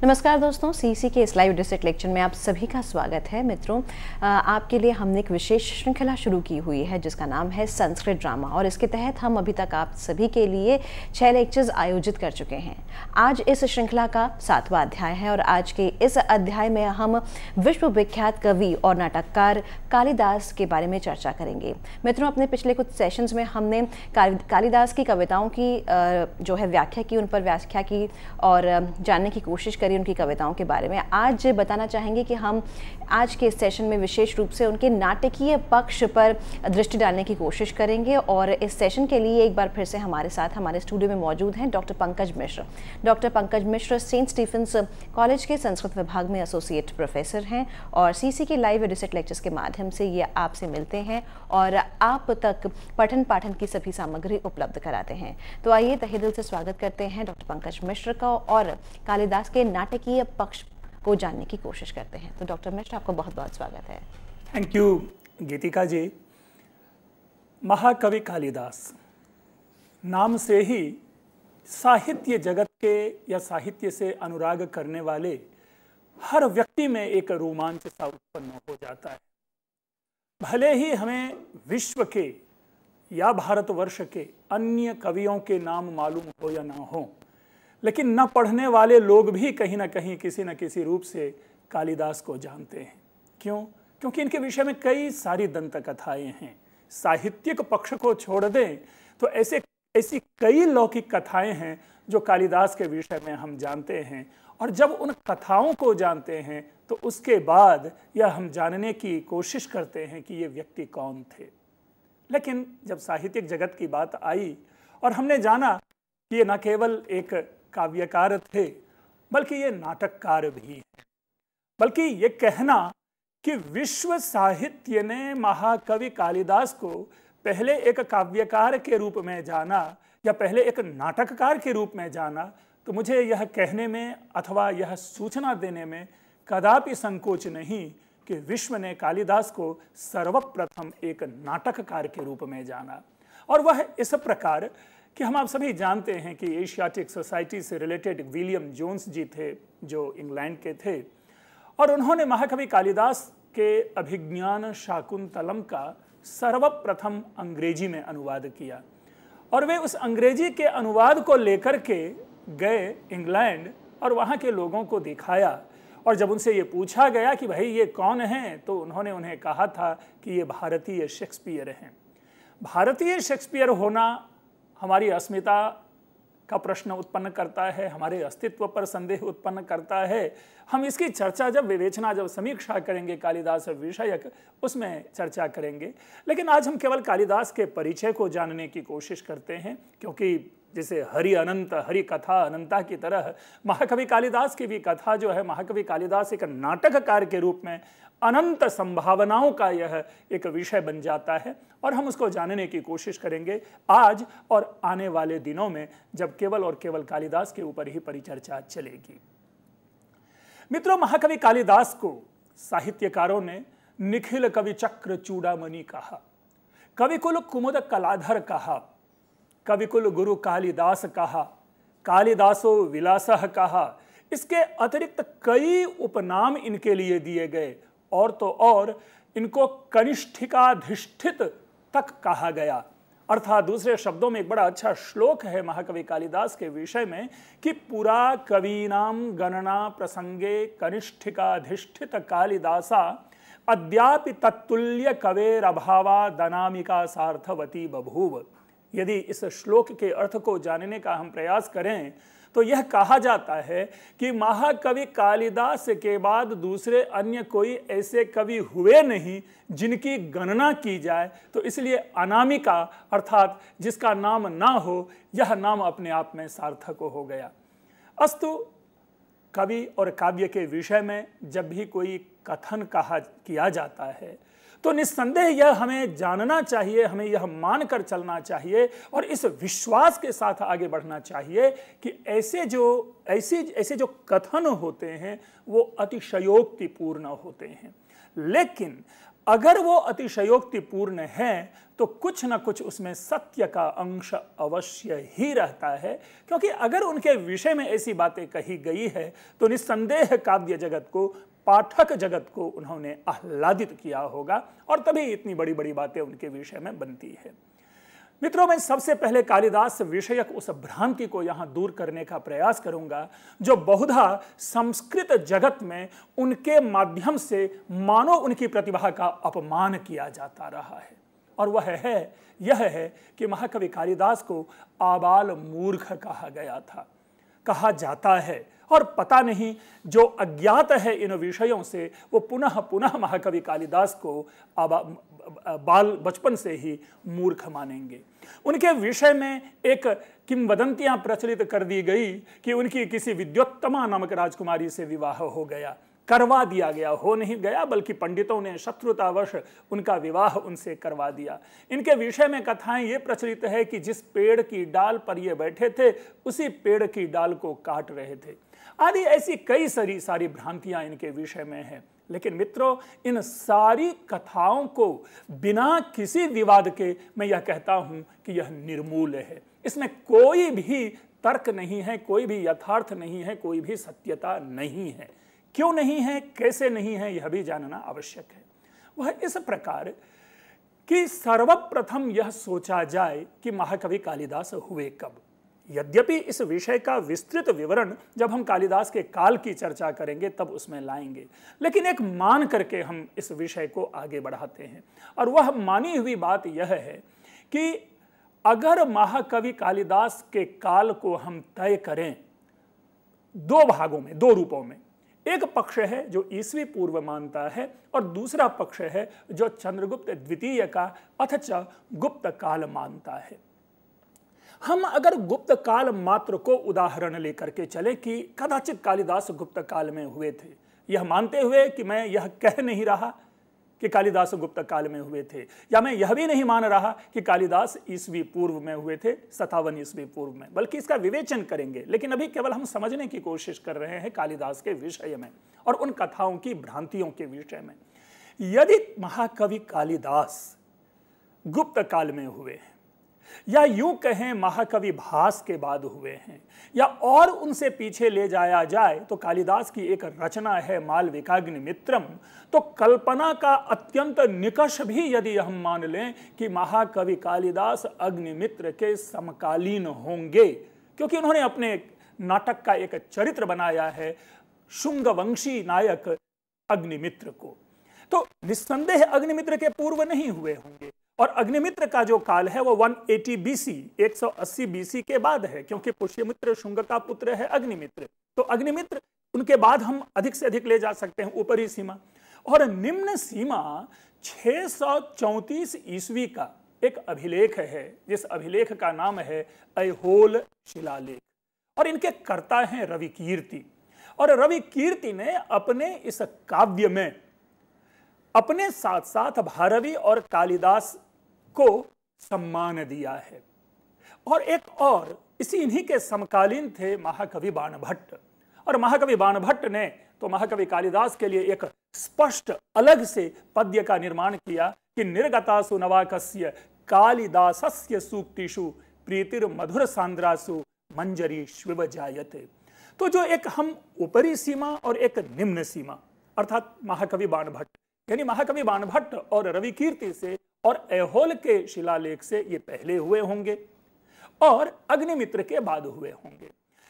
नमस्कार दोस्तों, सीसी के इस लाइव डिस्ट्रिक्ट लेक्चर में आप सभी का स्वागत है। मित्रों, आपके लिए हमने एक विशेष श्रृंखला शुरू की हुई है जिसका नाम है संस्कृत ड्रामा, और इसके तहत हम अभी तक आप सभी के लिए 6 लेक्चर्स आयोजित कर चुके हैं। आज इस श्रृंखला का 7वां अध्याय है और आज के इस अध्याय में हम विश्व विख्यात कवि और नाटककार कालिदास के बारे में चर्चा करेंगे। मित्रों, अपने पिछले कुछ सेशंस में हमने कालिदास की कविताओं की जो है व्याख्या की, उन पर व्याख्या की और जानने की कोशिश करी उनकी कविताओं के बारे में। आज बताना चाहेंगे कि हम आज के इस सेशन में विशेष रूप से उनके नाटकीय पक्ष पर दृष्टि डालने की कोशिश करेंगे। और इस सेशन के लिए एक बार फिर से हमारे साथ हमारे स्टूडियो में मौजूद हैं डॉक्टर पंकज मिश्र। डॉक्टर पंकज मिश्र सेंट स्टीफेंस कॉलेज के संस्कृत विभाग में एसोसिएट प्रोफेसर हैं और सीसी के लाइव डिस्ट्रिक्ट लेक्चर्स के माध्यम से ये आपसे मिलते हैं और आप तक पठन पाठन की सभी सामग्री उपलब्ध कराते हैं। तो आइए तहे दिल से स्वागत करते हैं डॉक्टर पंकज मिश्र का और कालिदास के नाटकीय पक्ष को जानने की कोशिश करते हैं। तो डॉक्टर मिश्र, आपका बहुत बहुत स्वागत है। थैंक यू गीतिका जी। महाकवि कालिदास नाम से ही साहित्य जगत के या साहित्य से अनुराग करने वाले हर व्यक्ति में एक रोमांच सा उत्पन्न हो जाता है। भले ही हमें विश्व के या भारतवर्ष के अन्य कवियों के नाम मालूम हो या ना हो, लेकिन न पढ़ने वाले लोग भी कहीं ना कहीं किसी न किसी रूप से कालिदास को जानते हैं। क्यों? क्योंकि इनके विषय में कई सारी दंत कथाएं हैं। साहित्यिक पक्ष को छोड़ दें तो ऐसी कई लौकिक कथाएं हैं जो कालिदास के विषय में हम जानते हैं, और जब उन कथाओं को जानते हैं तो उसके बाद यह हम जानने की कोशिश करते हैं कि ये व्यक्ति कौन थे। लेकिन जब साहित्यिक जगत की बात आई और हमने जाना कि ये न केवल एक काव्यकार थे बल्कि ये नाटककार भी हैं, बल्कि ये कहना कि विश्व साहित्य ने महाकवि कालिदास को पहले एक काव्यकार के रूप में जाना या पहले एक नाटककार के रूप में जाना, तो मुझे यह कहने में अथवा यह सूचना देने में कदापि संकोच नहीं कि विश्व ने कालिदास को सर्वप्रथम एक नाटककार के रूप में जाना। और वह इस प्रकार कि हम आप सभी जानते हैं कि एशियाटिक सोसाइटी से रिलेटेड विलियम जोन्स जी थे जो इंग्लैंड के थे, और उन्होंने महाकवि कालिदास के अभिज्ञान शाकुंतलम का सर्वप्रथम अंग्रेजी में अनुवाद किया। और वे उस अंग्रेजी के अनुवाद को लेकर के गए इंग्लैंड और वहाँ के लोगों को दिखाया, और जब उनसे ये पूछा गया कि भाई ये कौन हैं, तो उन्होंने उन्हें कहा था कि ये भारतीय शेक्सपियर हैं। भारतीय शेक्सपियर होना हमारी अस्मिता का प्रश्न उत्पन्न करता है, हमारे अस्तित्व पर संदेह उत्पन्न करता है। हम इसकी चर्चा जब समीक्षा करेंगे कालिदास विषयक, उसमें चर्चा करेंगे। लेकिन आज हम केवल कालिदास के परिचय को जानने की कोशिश करते हैं, क्योंकि जैसे हरि अनंत हरि कथा अनंता की तरह महाकवि कालिदास की भी कथा जो है, महाकवि कालिदास एक नाटककार के रूप में अनंत संभावनाओं का यह एक विषय बन जाता है, और हम उसको जानने की कोशिश करेंगे आज और आने वाले दिनों में, जब केवल और केवल कालिदास के ऊपर ही परिचर्चा चलेगी। मित्रों, महाकवि कालिदास को साहित्यकारों ने निखिल कवि चक्र चूड़ामणि कहा, कविकुल कुमुद कलाधर कहा, कविकुल गुरु कालिदास कहा, कालिदासो विलासः कहा। इसके अतिरिक्त कई उपनाम इनके लिए दिए गए, और तो और इनको कनिष्ठिकाधिष्ठित तक कहा गया। अर्थात दूसरे शब्दों में एक बड़ा अच्छा श्लोक है महाकवि कालिदास के विषय में कि पुरा कवीनाम गणना प्रसंगे कनिष्ठिकाधिष्ठित कालिदासा अद्यापि तत्तुल्य कवेर अभावा दनामिका सार्थवती बभूव। यदि इस श्लोक के अर्थ को जानने का हम प्रयास करें तो यह कहा जाता है कि महाकवि कालिदास के बाद दूसरे अन्य कोई ऐसे कवि हुए नहीं जिनकी गणना की जाए, तो इसलिए अनामिका अर्थात जिसका नाम ना हो, यह नाम अपने आप में सार्थक हो गया। अस्तु, कवि और काव्य के विषय में जब भी कोई कथन किया जाता है तो निस्संदेह यह हमें जानना चाहिए, हमें यह मानकर चलना चाहिए और इस विश्वास के साथ आगे बढ़ना चाहिए कि ऐसे जो कथन होते हैं वो अतिशयोक्तिपूर्ण होते हैं। लेकिन अगर वो अतिशयोक्तिपूर्ण है तो कुछ न कुछ उसमें सत्य का अंश अवश्य ही रहता है, क्योंकि अगर उनके विषय में ऐसी बातें कही गई है तो निस्संदेह काव्य जगत को, पाठक जगत को उन्होंने आह्लादित किया होगा और तभी इतनी बड़ी बड़ी बातें उनके विषय में बनती है। मित्रों, मैं सबसे पहले कालिदास विषयक उस भ्रांति को यहां दूर करने का प्रयास करूंगा जो बहुधा संस्कृत जगत में उनके माध्यम से मानो उनकी प्रतिभा का अपमान किया जाता रहा है, और यह है कि महाकवि कालिदास को आबाल मूर्ख कहा गया था, कहा जाता है, और पता नहीं जो अज्ञात है इन विषयों से वो पुनः पुनः महाकवि कालिदास को बाल बचपन से ही मूर्ख मानेंगे। उनके विषय में एक किंवदंतियां प्रचलित कर दी गई कि उनकी किसी विद्योत्तमा नामक राजकुमारी से विवाह हो गया, करवा दिया गया, हो नहीं गया बल्कि पंडितों ने शत्रुतावश उनका विवाह उनसे करवा दिया। इनके विषय में कथाएं ये प्रचलित है कि जिस पेड़ की डाल पर ये बैठे थे उसी पेड़ की डाल को काट रहे थे, आदि ऐसी कई सारी भ्रांतियां इनके विषय में हैं। लेकिन मित्रों, इन सारी कथाओं को बिना किसी विवाद के मैं यह कहता हूं कि यह निर्मूल है, इसमें कोई भी तर्क नहीं है, कोई भी यथार्थ नहीं है, कोई भी सत्यता नहीं है। क्यों नहीं है, कैसे नहीं है, यह भी जानना आवश्यक है। वह इस प्रकार कि सर्वप्रथम यह सोचा जाए कि महाकवि कालिदास हुए कब। यद्यपि इस विषय का विस्तृत विवरण जब हम कालिदास के काल की चर्चा करेंगे तब उसमें लाएंगे, लेकिन एक मान करके हम इस विषय को आगे बढ़ाते हैं। और वह मानी हुई बात यह है कि अगर महाकवि कालिदास के काल को हम तय करें दो भागों में, दो रूपों में, एक पक्ष है जो ईस्वी पूर्व मानता है और दूसरा पक्ष है जो चंद्रगुप्त द्वितीय का अथच गुप्त काल मानता है। हम अगर गुप्त काल मात्र को उदाहरण लेकर के चले कि कदाचित कालिदास गुप्त काल में हुए थे, यह मानते हुए कि मैं यह कह नहीं रहा कि कालिदास गुप्त काल में हुए थे, या मैं यह भी नहीं मान रहा कि कालिदास ईस्वी पूर्व में हुए थे, 57 ईस्वी पूर्व में, बल्कि इसका विवेचन करेंगे। लेकिन अभी केवल हम समझने की कोशिश कर रहे हैं कालिदास के विषय में और उन कथाओं की भ्रांतियों के विषय में। यदि महाकवि कालिदास गुप्त काल में हुए हैं, या यूं कहें महाकवि भास के बाद हुए हैं, या और उनसे पीछे ले जाया जाए तो कालिदास की एक रचना है मालविकाग्निमित्रम, तो कल्पना का अत्यंत निकष भी यदि हम मान लें कि महाकवि कालिदास अग्निमित्र के समकालीन होंगे, क्योंकि उन्होंने अपने नाटक का एक चरित्र बनाया है शुंगवंशी नायक अग्निमित्र को, तो निस्संदेह अग्निमित्र के पूर्व नहीं हुए होंगे। और अग्निमित्र का जो काल है वो 180 बीसी, 180 बीसी के बाद है, क्योंकि पुष्यमित्र शुंग का पुत्र है अग्निमित्र। तो अग्निमित्र उनके बाद हम अधिक से अधिक ले जा सकते हैं ऊपरी सीमा। और निम्न सीमा 634 ईस्वी का एक अभिलेख है, जिस अभिलेख का नाम है ऐहोल शिलालेख, और इनके कर्ता हैं रवि कीर्ति। और रवि कीर्ति ने अपने इस काव्य में अपने साथ साथ भारवी और कालिदास को सम्मान दिया है। और एक और इन्हीं के समकालीन थे महाकवि बाणभट्ट, और महाकवि बाणभट्ट ने तो महाकवि कालिदास के लिए एक स्पष्ट अलग से पद्य का निर्माण किया कि निर्गतासु नवाकस्य कालिदासस्य सूक्तिषु प्रीतिर मधुर सांद्रासु मंजरी श्विव जायते। तो जो एक हम ऊपरी सीमा और एक निम्न सीमा, अर्थात महाकवि बाणभट्ट, यानी महाकवि बाणभट्ट और रवि कीर्ति से और ऐहोल के शिलालेख से ये पहले हुए होंगे और अग्निमित्र के बाद हुए होंगे।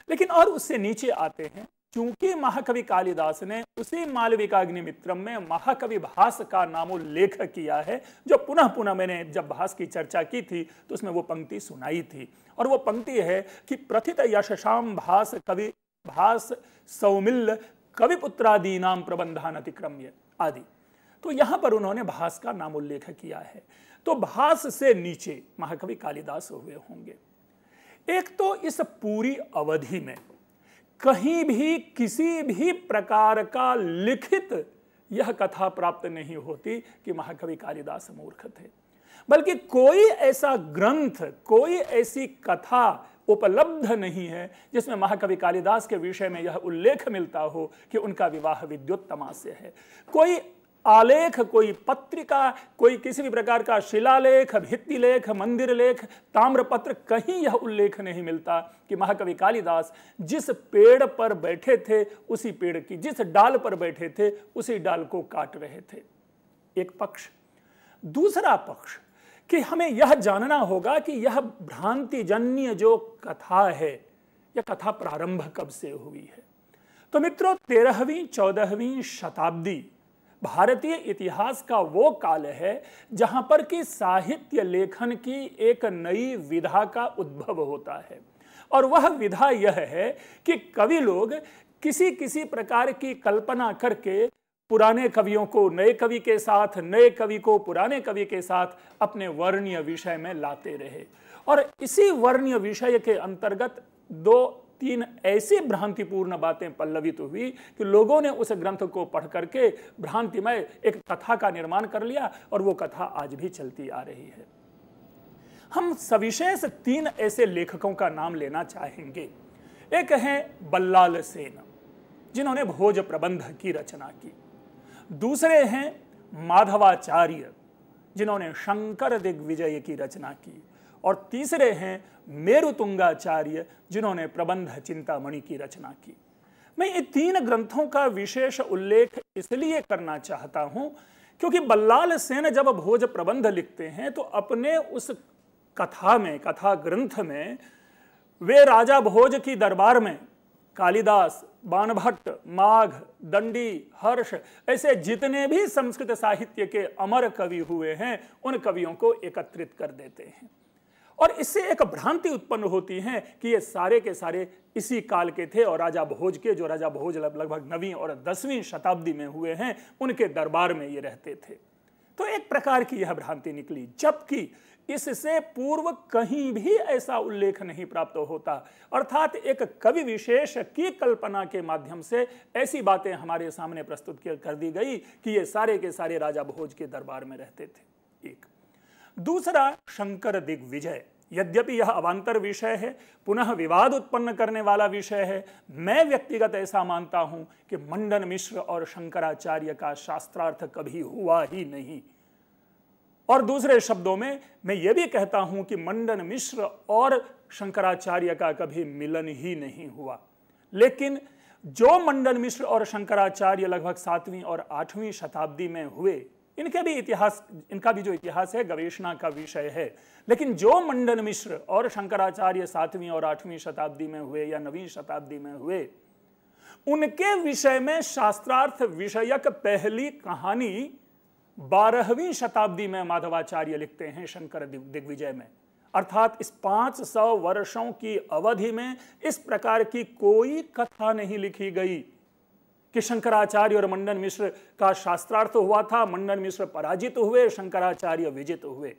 लेकिन और उससे नीचे आते हैं, चूंकि महाकवि कालिदास ने उसी मालविकाग्निमित्रम में महाकवि भास का नामोल्लेख किया है, जो पुनः पुनः मैंने जब भास की चर्चा की थी तो उसमें वो पंक्ति सुनाई थी, और वो पंक्ति है कि प्रथित यशशाम भास कवि भास सौमिल्य कविपुत्रादीनाम प्रबंधान अतिक्रम्य आदि। तो यहां पर उन्होंने भास का नामोल्लेख किया है। तो भास से नीचे महाकवि कालिदास हुए होंगे। एक तो इस पूरी अवधि में कहीं भी किसी भी प्रकार का लिखित यह कथा प्राप्त नहीं होती कि महाकवि कालिदास मूर्ख थे, बल्कि कोई ऐसा ग्रंथ, कोई ऐसी कथा उपलब्ध नहीं है जिसमें महाकवि कालिदास के विषय में यह उल्लेख मिलता हो कि उनका विवाह विद्योत्तमा से है। कोई आलेख, कोई पत्रिका, कोई किसी भी प्रकार का शिलालेख, भित्तिलेख, मंदिर लेख, ताम्रपत्र, कहीं यह उल्लेख नहीं मिलता कि महाकवि कालिदास जिस पेड़ पर बैठे थे उसी पेड़ की, जिस डाल पर बैठे थे उसी डाल को काट रहे थे। एक पक्ष। दूसरा पक्ष कि हमें यह जानना होगा कि यह भ्रांतिजन्य जो कथा है, यह कथा प्रारंभ कब से हुई है। तो मित्रों, 13वीं 14वीं शताब्दी भारतीय इतिहास का वो काल है जहां पर कि साहित्य लेखन की एक नई विधा का उद्भव होता है। और वह विधा यह है कि कवि लोग किसी किसी प्रकार की कल्पना करके पुराने कवियों को नए कवि के साथ, नए कवि को पुराने कवि के साथ अपने वर्णीय विषय में लाते रहे। और इसी वर्णीय विषय के अंतर्गत 2-3 ऐसी भ्रांतिपूर्ण बातें पल्लवित हुई कि लोगों ने उस ग्रंथ को पढ़ करके भ्रांतिमय एक कथा का निर्माण कर लिया, और वो कथा आज भी चलती आ रही है। हम सविशेष 3 ऐसे लेखकों का नाम लेना चाहेंगे। एक है बल्लाल सेन, जिन्होंने भोज प्रबंध की रचना की। दूसरे हैं माधवाचार्य, जिन्होंने शंकर दिग्विजय की रचना की। और तीसरे हैं मेरुतुंगाचार्य, जिन्होंने प्रबंध चिंतामणि की रचना की। मैं ये 3 ग्रंथों का विशेष उल्लेख इसलिए करना चाहता हूं क्योंकि बल्लाल सेन जब भोज प्रबंध लिखते हैं तो अपने उस कथा में, कथा ग्रंथ में, वे राजा भोज की दरबार में कालिदास, बाणभट्ट, माघ, दंडी, हर्ष, ऐसे जितने भी संस्कृत साहित्य के अमर कवि हुए हैं उन कवियों को एकत्रित कर देते हैं। और इससे एक भ्रांति उत्पन्न होती है कि ये सारे के सारे इसी काल के थे, और राजा भोज के, जो राजा भोज लगभग 9वीं और 10वीं शताब्दी में हुए हैं, उनके दरबार में ये रहते थे। तो एक प्रकार की यह भ्रांति निकली, जबकि इससे पूर्व कहीं भी ऐसा उल्लेख नहीं प्राप्त होता। अर्थात एक कवि विशेष की कल्पना के माध्यम से ऐसी बातें हमारे सामने प्रस्तुत कर दी गई कि ये सारे के सारे राजा भोज के दरबार में रहते थे। एक दूसरा, शंकर दिग्विजय। यद्यपि यह अवांतर विषय है, पुनः विवाद उत्पन्न करने वाला विषय है, मैं व्यक्तिगत ऐसा मानता हूं कि मंडन मिश्र और शंकराचार्य का शास्त्रार्थ कभी हुआ ही नहीं। और दूसरे शब्दों में मैं ये भी कहता हूं कि मंडन मिश्र और शंकराचार्य का कभी मिलन ही नहीं हुआ। लेकिन जो मंडन मिश्र और शंकराचार्य लगभग 7वीं और 8वीं शताब्दी में हुए, इनका भी जो इतिहास है गवेषणा का विषय है। लेकिन जो मंडन मिश्र और शंकराचार्य 7वीं और 8वीं शताब्दी में हुए या 9वीं शताब्दी में हुए, उनके विषय में शास्त्रार्थ विषयक पहली कहानी 12वीं शताब्दी में माधवाचार्य लिखते हैं शंकर दिग्विजय में। अर्थात इस 500 वर्षों की अवधि में इस प्रकार की कोई कथा नहीं लिखी गई कि शंकराचार्य और मंडन मिश्र का शास्त्रार्थ हुआ था, मंडन मिश्र पराजित हुए, शंकराचार्य विजित हुए।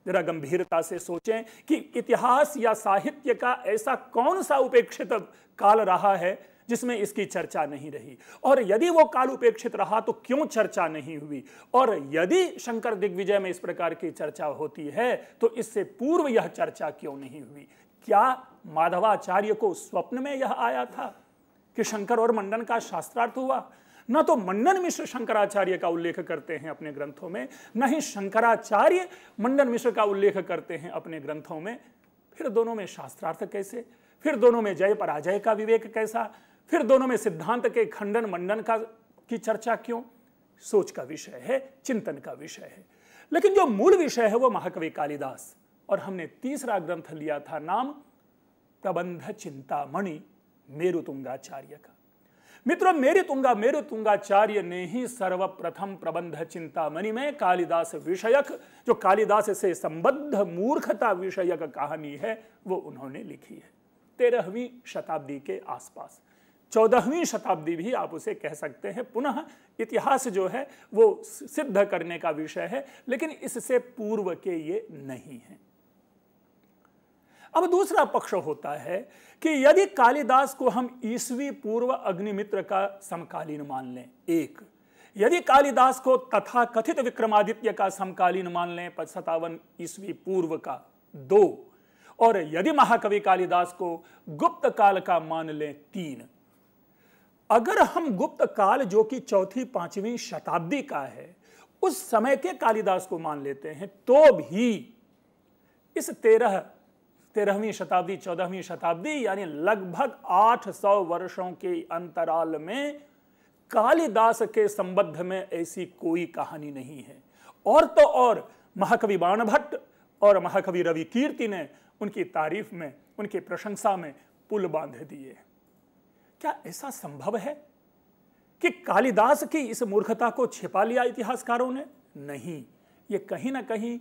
जरा गंभीरता से सोचें कि इतिहास या साहित्य का ऐसा कौन सा उपेक्षित काल रहा है जिसमें इसकी चर्चा नहीं रही, और यदि वो काल उपेक्षित रहा तो क्यों चर्चा नहीं हुई, और यदि शंकर दिग्विजय में इस प्रकार की चर्चा होती है तो इससे पूर्व यह चर्चा क्यों नहीं हुई। क्या माधवाचार्य को स्वप्न में यह आया था कि शंकर और मंडन का शास्त्रार्थ हुआ? न तो मंडन मिश्र शंकराचार्य का उल्लेख करते हैं अपने ग्रंथों में, न ही शंकराचार्य मंडन मिश्र का उल्लेख करते हैं अपने ग्रंथों में। फिर दोनों में शास्त्रार्थ कैसे? फिर दोनों में जय पराजय का विवेक कैसा? फिर दोनों में सिद्धांत के खंडन मंडन की चर्चा क्यों? सोच का विषय है, चिंतन का विषय है। लेकिन जो मूल विषय है वो महाकवि कालिदास, और हमने तीसरा ग्रंथ लिया था नाम प्रबंध चिंतामणि मेरुतुंगाचार्य का। मित्रों, मेरुतुंगाचार्य ने ही सर्वप्रथम प्रबंध चिंतामणि में कालिदास विषयक, जो कालिदास से संबद्ध मूर्खता विषयक कहानी है, वो उन्होंने लिखी है 13वीं शताब्दी के आसपास। 14वीं शताब्दी भी आप उसे कह सकते हैं। पुनः इतिहास जो है वो सिद्ध करने का विषय है, लेकिन इससे पूर्व के ये नहीं है। अब दूसरा पक्ष होता है कि यदि कालिदास को हम ईस्वी पूर्व अग्निमित्र का समकालीन मान लें, एक, यदि कालिदास को तथाकथित विक्रमादित्य का समकालीन मान लें 57 ईस्वी पूर्व का, दो, और यदि महाकवि कालिदास को गुप्त काल का मान लें, तीन, अगर हम गुप्त काल जो कि 4वीं-5वीं शताब्दी का है उस समय के कालिदास को मान लेते हैं, तो भी इस 13वीं शताब्दी 14वीं शताब्दी यानी लगभग 800 वर्षों के अंतराल में कालिदास के संबंध में ऐसी कोई कहानी नहीं है। और तो और महाकवि बाणभट्ट और महाकवि रवि कीर्ति ने उनकी तारीफ में, उनकी प्रशंसा में पुल बांध दिए। क्या ऐसा संभव है कि कालिदास की इस मूर्खता को छिपा लिया इतिहासकारों ने? नहीं, ये कहीं ना कहीं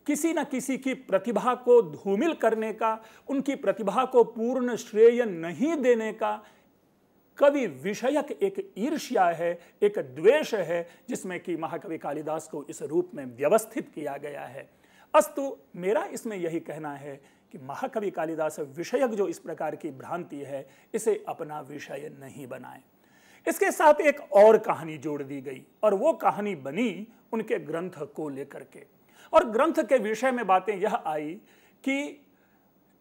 किसी न किसी की प्रतिभा को धूमिल करने का, उनकी प्रतिभा को पूर्ण श्रेय नहीं देने का कवि विषयक एक ईर्ष्या है, एक द्वेष है, जिसमें कि महाकवि कालिदास को इस रूप में व्यवस्थित किया गया है। अस्तु मेरा इसमें यही कहना है कि महाकवि कालिदास विषयक जो इस प्रकार की भ्रांति है, इसे अपना विषय नहीं बनाए। इसके साथ एक और कहानी जोड़ दी गई और वो कहानी बनी उनके ग्रंथ को लेकर के। और ग्रंथ के विषय में बातें यह आई कि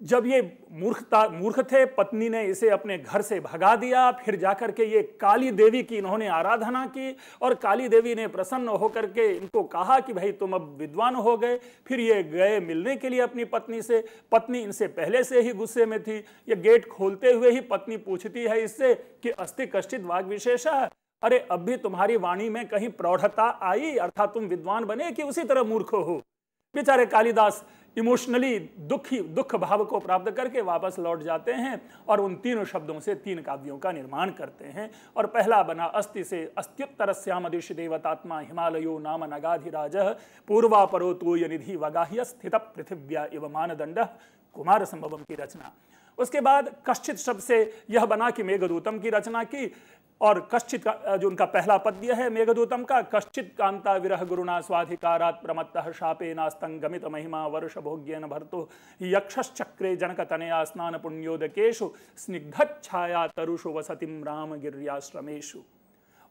जब ये मूर्ख थे, पत्नी ने इसे अपने घर से भगा दिया, फिर जाकर के ये काली देवी की इन्होंने आराधना की और काली देवी ने प्रसन्न होकर के इनको कहा कि भाई तुम अब विद्वान हो गए। फिर ये गए मिलने के लिए अपनी पत्नी से। पत्नी इनसे पहले से ही गुस्से में थी। ये गेट खोलते हुए ही पत्नी पूछती है इससे कि अस्ति कश्चित वाग विशेषः, अरे अब भी तुम्हारी वाणी में कहीं प्रौढ़ता आई, अर्थात तुम विद्वान बने कि उसी तरह मूर्ख हो। बेचारे कालिदास इमोशनली दुख भाव को प्राप्त करके वापस लौट जाते हैं और उन 3 शब्दों से 3 काव्यों का निर्माण करते हैं। और पहला बना अस्ति से अस्त्युत्तरस्यामदिश देवतात्मा हिमालयो नाम नगाधिराजः पूर्वापरो तोय निधि वगाह्य स्थित पृथिव्या इव मानदंडः कुमार संभवम की रचना। उसके बाद कश्चित शब्द से यह बना कि मेघदूतम की रचना की। और कश्चित का जो उनका पहला पद्य है मेघदूतम का, कश्चित कांता विरह गुरुना स्वाधिकारात् प्रमत्तः शापेनास्तंगमित महिमा वर्ष भोग्येन भर्तो यक्षश्चक्रे जनकतनया स्नान पुण्योदकेषु स्निग्धच्छाया तरुषु वसतिम राम गिर्याश्रमेषु।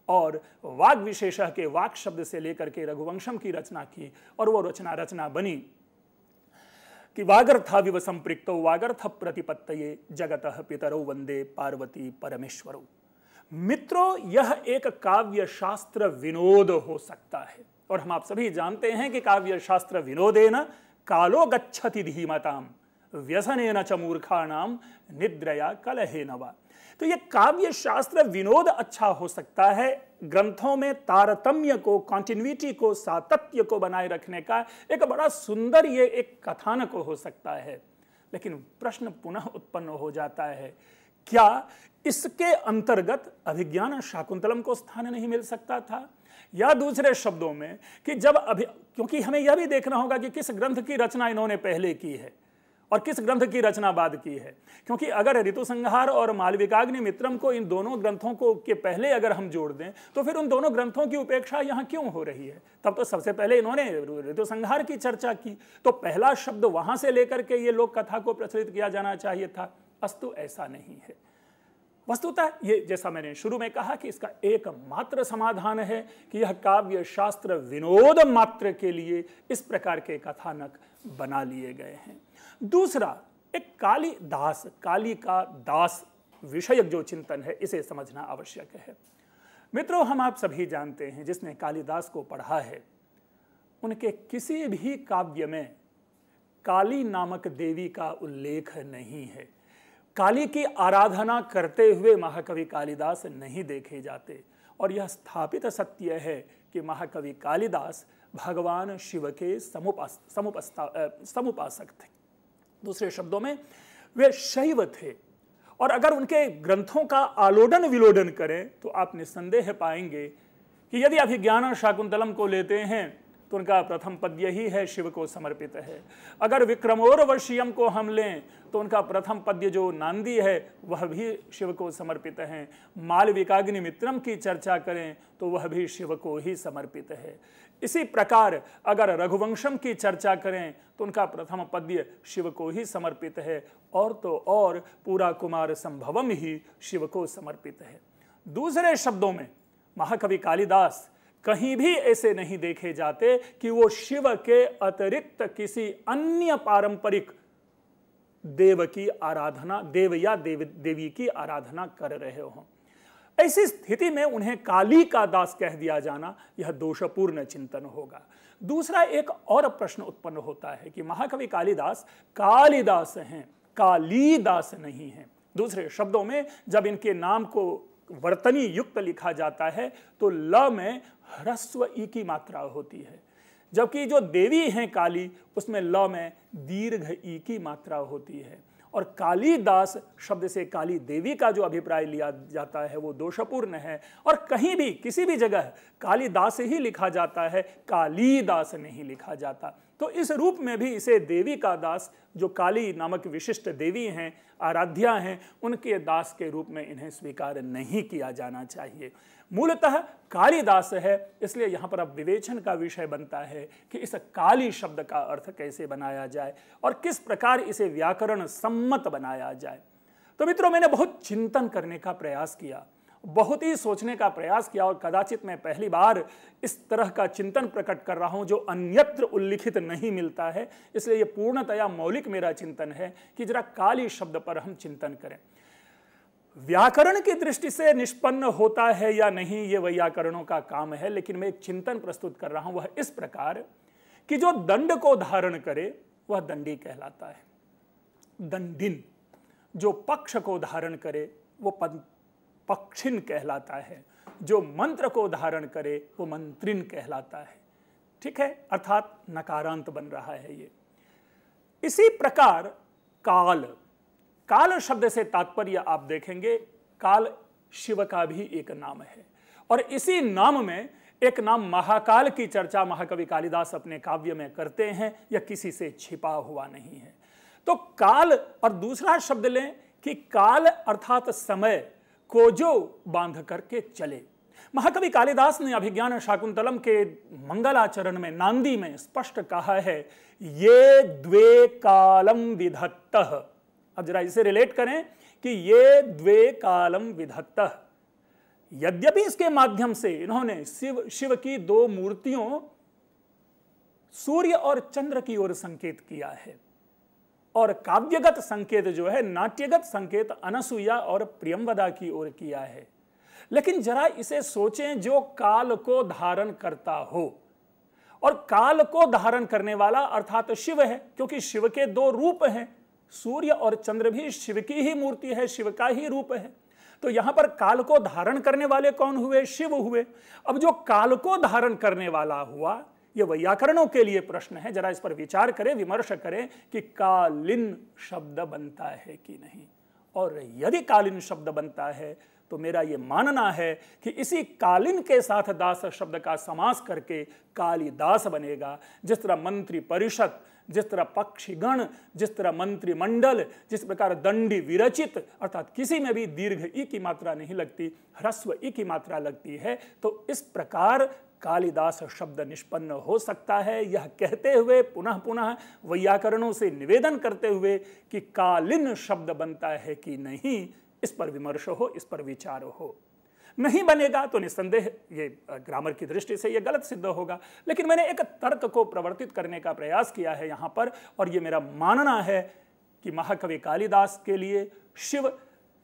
और वाग विशेषः के वाक शब्द से लेकर के रघुवंशम की रचना की और वो रचना बनी कि वागर्थाविव संपृक्तो वागर्थ प्रतिपत्तये जगतः पितरौ वंदे पार्वती परमेश्वरौ। मित्रों, यह एक काव्य शास्त्र विनोद हो सकता है और हम आप सभी जानते हैं कि काव्य शास्त्र विनोदेन कालो गच्छति धीमताम व्यसनेन च मूर्खाणाम निद्रया कलहेन वा। तो यह काव्य शास्त्र विनोद अच्छा हो सकता है, ग्रंथों में तारतम्य को, कॉन्टिन्यूटी को, सातत्य को बनाए रखने का एक बड़ा सुंदर ये एक कथानक हो सकता है। लेकिन प्रश्न पुनः उत्पन्न हो जाता है, क्या इसके अंतर्गत अभिज्ञान शाकुंतलम को स्थान नहीं मिल सकता था? या दूसरे शब्दों में कि क्योंकि हमें यह भी देखना होगा कि किस ग्रंथ की रचना इन्होंने पहले की है और किस ग्रंथ की रचना बाद की है। क्योंकि अगर ऋतुसंहार और मालविकाग्निमित्रम को इन दोनों ग्रंथों को के पहले अगर हम जोड़ दें तो फिर उन दोनों ग्रंथों की उपेक्षा यहाँ क्यों हो रही है? तब तो सबसे पहले इन्होंने ऋतुसंहार की चर्चा की, तो पहला शब्द वहां से लेकर के ये लोक कथा को प्रचलित किया जाना चाहिए था। अस्तु ऐसा नहीं है। वस्तुतः ये, जैसा मैंने शुरू में कहा, कि इसका एकमात्र समाधान है कि यह काव्य शास्त्र विनोद मात्र के लिए इस प्रकार के कथानक बना लिए गए हैं। दूसरा, एक काली का दास विषयक जो चिंतन है, इसे समझना आवश्यक है। मित्रों, हम आप सभी जानते हैं, जिसने कालिदास को पढ़ा है, उनके किसी भी काव्य में काली नामक देवी का उल्लेख नहीं है। काली की आराधना करते हुए महाकवि कालिदास नहीं देखे जाते और यह स्थापित सत्य है कि महाकवि कालिदास भगवान शिव के समुपासक थे। दूसरे शब्दों में वे शैव थे और अगर उनके ग्रंथों का आलोडन विलोडन करें तो आप निस्संदेह पाएंगे कि यदि अभिज्ञान शाकुंतलम को लेते हैं तो उनका प्रथम पद्य ही है शिव को समर्पित है। अगर विक्रमोर्वशीयम को हम लें तो उनका प्रथम पद्य जो नांदी है वह भी शिव को समर्पित है। मालविकाग्निमित्रम की चर्चा करें तो वह भी शिव को ही समर्पित है। इसी प्रकार अगर रघुवंशम की चर्चा करें तो उनका प्रथम पद्य शिव को ही समर्पित है और तो और पूरा कुमार संभवम ही शिव को समर्पित है। दूसरे शब्दों में महाकवि कालिदास कहीं भी ऐसे नहीं देखे जाते कि वो शिव के अतिरिक्त किसी अन्य पारंपरिक देव की आराधना, देव या देवी की आराधना कर रहे हों। ऐसी स्थिति में उन्हें काली का दास कह दिया जाना यह दोषपूर्ण चिंतन होगा। दूसरा एक और प्रश्न उत्पन्न होता है कि महाकवि कालिदास कालिदास हैं, कालीदास नहीं हैं। दूसरे शब्दों में जब इनके नाम को वर्तनी युक्त लिखा जाता है तो ल में ह्रस्व ई की मात्रा होती है, जबकि जो देवी हैं काली उसमें ल में दीर्घ ई की मात्रा होती है। और कालीदास शब्द से काली देवी का जो अभिप्राय लिया जाता है वो दोषपूर्ण है, और कहीं भी किसी भी जगह कालिदास ही लिखा जाता है, कालीदास नहीं लिखा जाता। तो इस रूप में भी इसे देवी का दास, जो काली नामक विशिष्ट देवी हैं, आराध्या हैं, उनके दास के रूप में इन्हें स्वीकार नहीं किया जाना चाहिए। मूलतः कालिदास है, इसलिए यहाँ पर अब विवेचन का विषय बनता है कि इस काली शब्द का अर्थ कैसे बनाया जाए और किस प्रकार इसे व्याकरण सम्मत बनाया जाए। तो मित्रों, मैंने बहुत चिंतन करने का प्रयास किया, बहुत ही सोचने का प्रयास किया, और कदाचित मैं पहली बार इस तरह का चिंतन प्रकट कर रहा हूं जो अन्यत्र उल्लिखित नहीं मिलता है। इसलिए यह पूर्णतया मौलिक मेरा चिंतन है कि जरा काली शब्द पर हम चिंतन करें। व्याकरण की दृष्टि से निष्पन्न होता है या नहीं, ये वैयाकरणों का काम है, लेकिन मैं एक चिंतन प्रस्तुत कर रहा हूं, वह इस प्रकार कि जो दंड को धारण करे वह दंडी कहलाता है, दंडिन। जो पक्ष को धारण करे वो पक्षिन कहलाता है, जो मंत्र को धारण करे वो मंत्रिन कहलाता है। ठीक है, अर्थात नकारांत बन रहा है ये। इसी प्रकार काल, काल शब्द से तात्पर्य आप देखेंगे, काल शिव का भी एक नाम है, और इसी नाम में एक नाम महाकाल की चर्चा महाकवि कालिदास अपने काव्य में करते हैं, यह किसी से छिपा हुआ नहीं है। तो काल, और दूसरा शब्द लें कि काल अर्थात समय को जो बांध करके चले। महाकवि कालिदास ने अभिज्ञान शाकुंतलम के मंगलाचरण में, नांदी में स्पष्ट कहा है, ये द्वे कालम विधत्तः। अब जरा इसे रिलेट करें कि ये द्वे कालम विधत्तः। यद्यपि इसके माध्यम से इन्होंने शिव की दो मूर्तियों सूर्य और चंद्र की ओर संकेत किया है, और काव्यगत संकेत जो है, नाट्यगत संकेत अनसुईया और प्रियंवदा की ओर किया है। लेकिन जरा इसे सोचें, जो काल को धारण करता हो, और काल को धारण करने वाला अर्थात शिव है, क्योंकि शिव के दो रूप हैं, सूर्य और चंद्र भी शिव की ही मूर्ति है, शिव का ही रूप है। तो यहां पर काल को धारण करने वाले कौन हुए? शिव हुए। अब जो काल को धारण करने वाला हुआ, यह वैयाकरणों के लिए प्रश्न है, जरा इस पर विचार करें, विमर्श करें कि कालिन शब्द बनता है कि नहीं। और यदि कालिन शब्द बनता है तो मेरा यह मानना है कि इसी कालिन के साथ दास शब्द का समास करके कालिदास बनेगा। जिस तरह मंत्री परिषद, जिस तरह पक्षीगण, जिस तरह मंत्रिमंडल, जिस प्रकार दंडी विरचित, अर्थात किसी में भी दीर्घ ई की मात्रा नहीं लगती, ह्रस्व ई की मात्रा लगती है, तो इस प्रकार कालिदास शब्द निष्पन्न हो सकता है। यह कहते हुए पुनः पुनः वैयाकरणों से निवेदन करते हुए कि कालिन शब्द बनता है कि नहीं, इस पर विमर्श हो, इस पर विचार हो। नहीं बनेगा तो निस्संदेह ये ग्रामर की दृष्टि से ये गलत सिद्ध होगा, लेकिन मैंने एक तर्क को प्रवर्तित करने का प्रयास किया है यहाँ पर, और ये मेरा मानना है कि महाकवि कालिदास के लिए शिव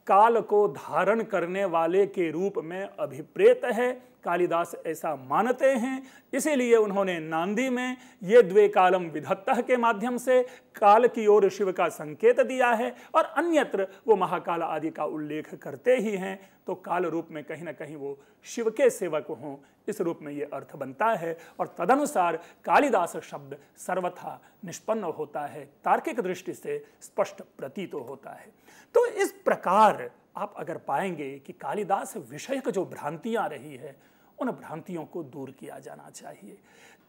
काल को धारण करने वाले के रूप में अभिप्रेत है। कालिदास ऐसा मानते हैं, इसीलिए उन्होंने नांदी में ये द्वे कालम विधत्तः के माध्यम से काल की ओर शिव का संकेत दिया है, और अन्यत्र वो महाकाल आदि का उल्लेख करते ही हैं। तो काल रूप में कहीं ना कहीं वो शिव के सेवक हों, इस रूप में ये अर्थ बनता है, और तदनुसार कालिदास शब्द सर्वथा निष्पन्न होता है, तार्किक दृष्टि से स्पष्ट प्रतीत होता है। तो इस प्रकार आप अगर पाएंगे कि कालिदास विषयक जो भ्रांतियां रही है, उन भ्रांतियों को दूर किया जाना चाहिए।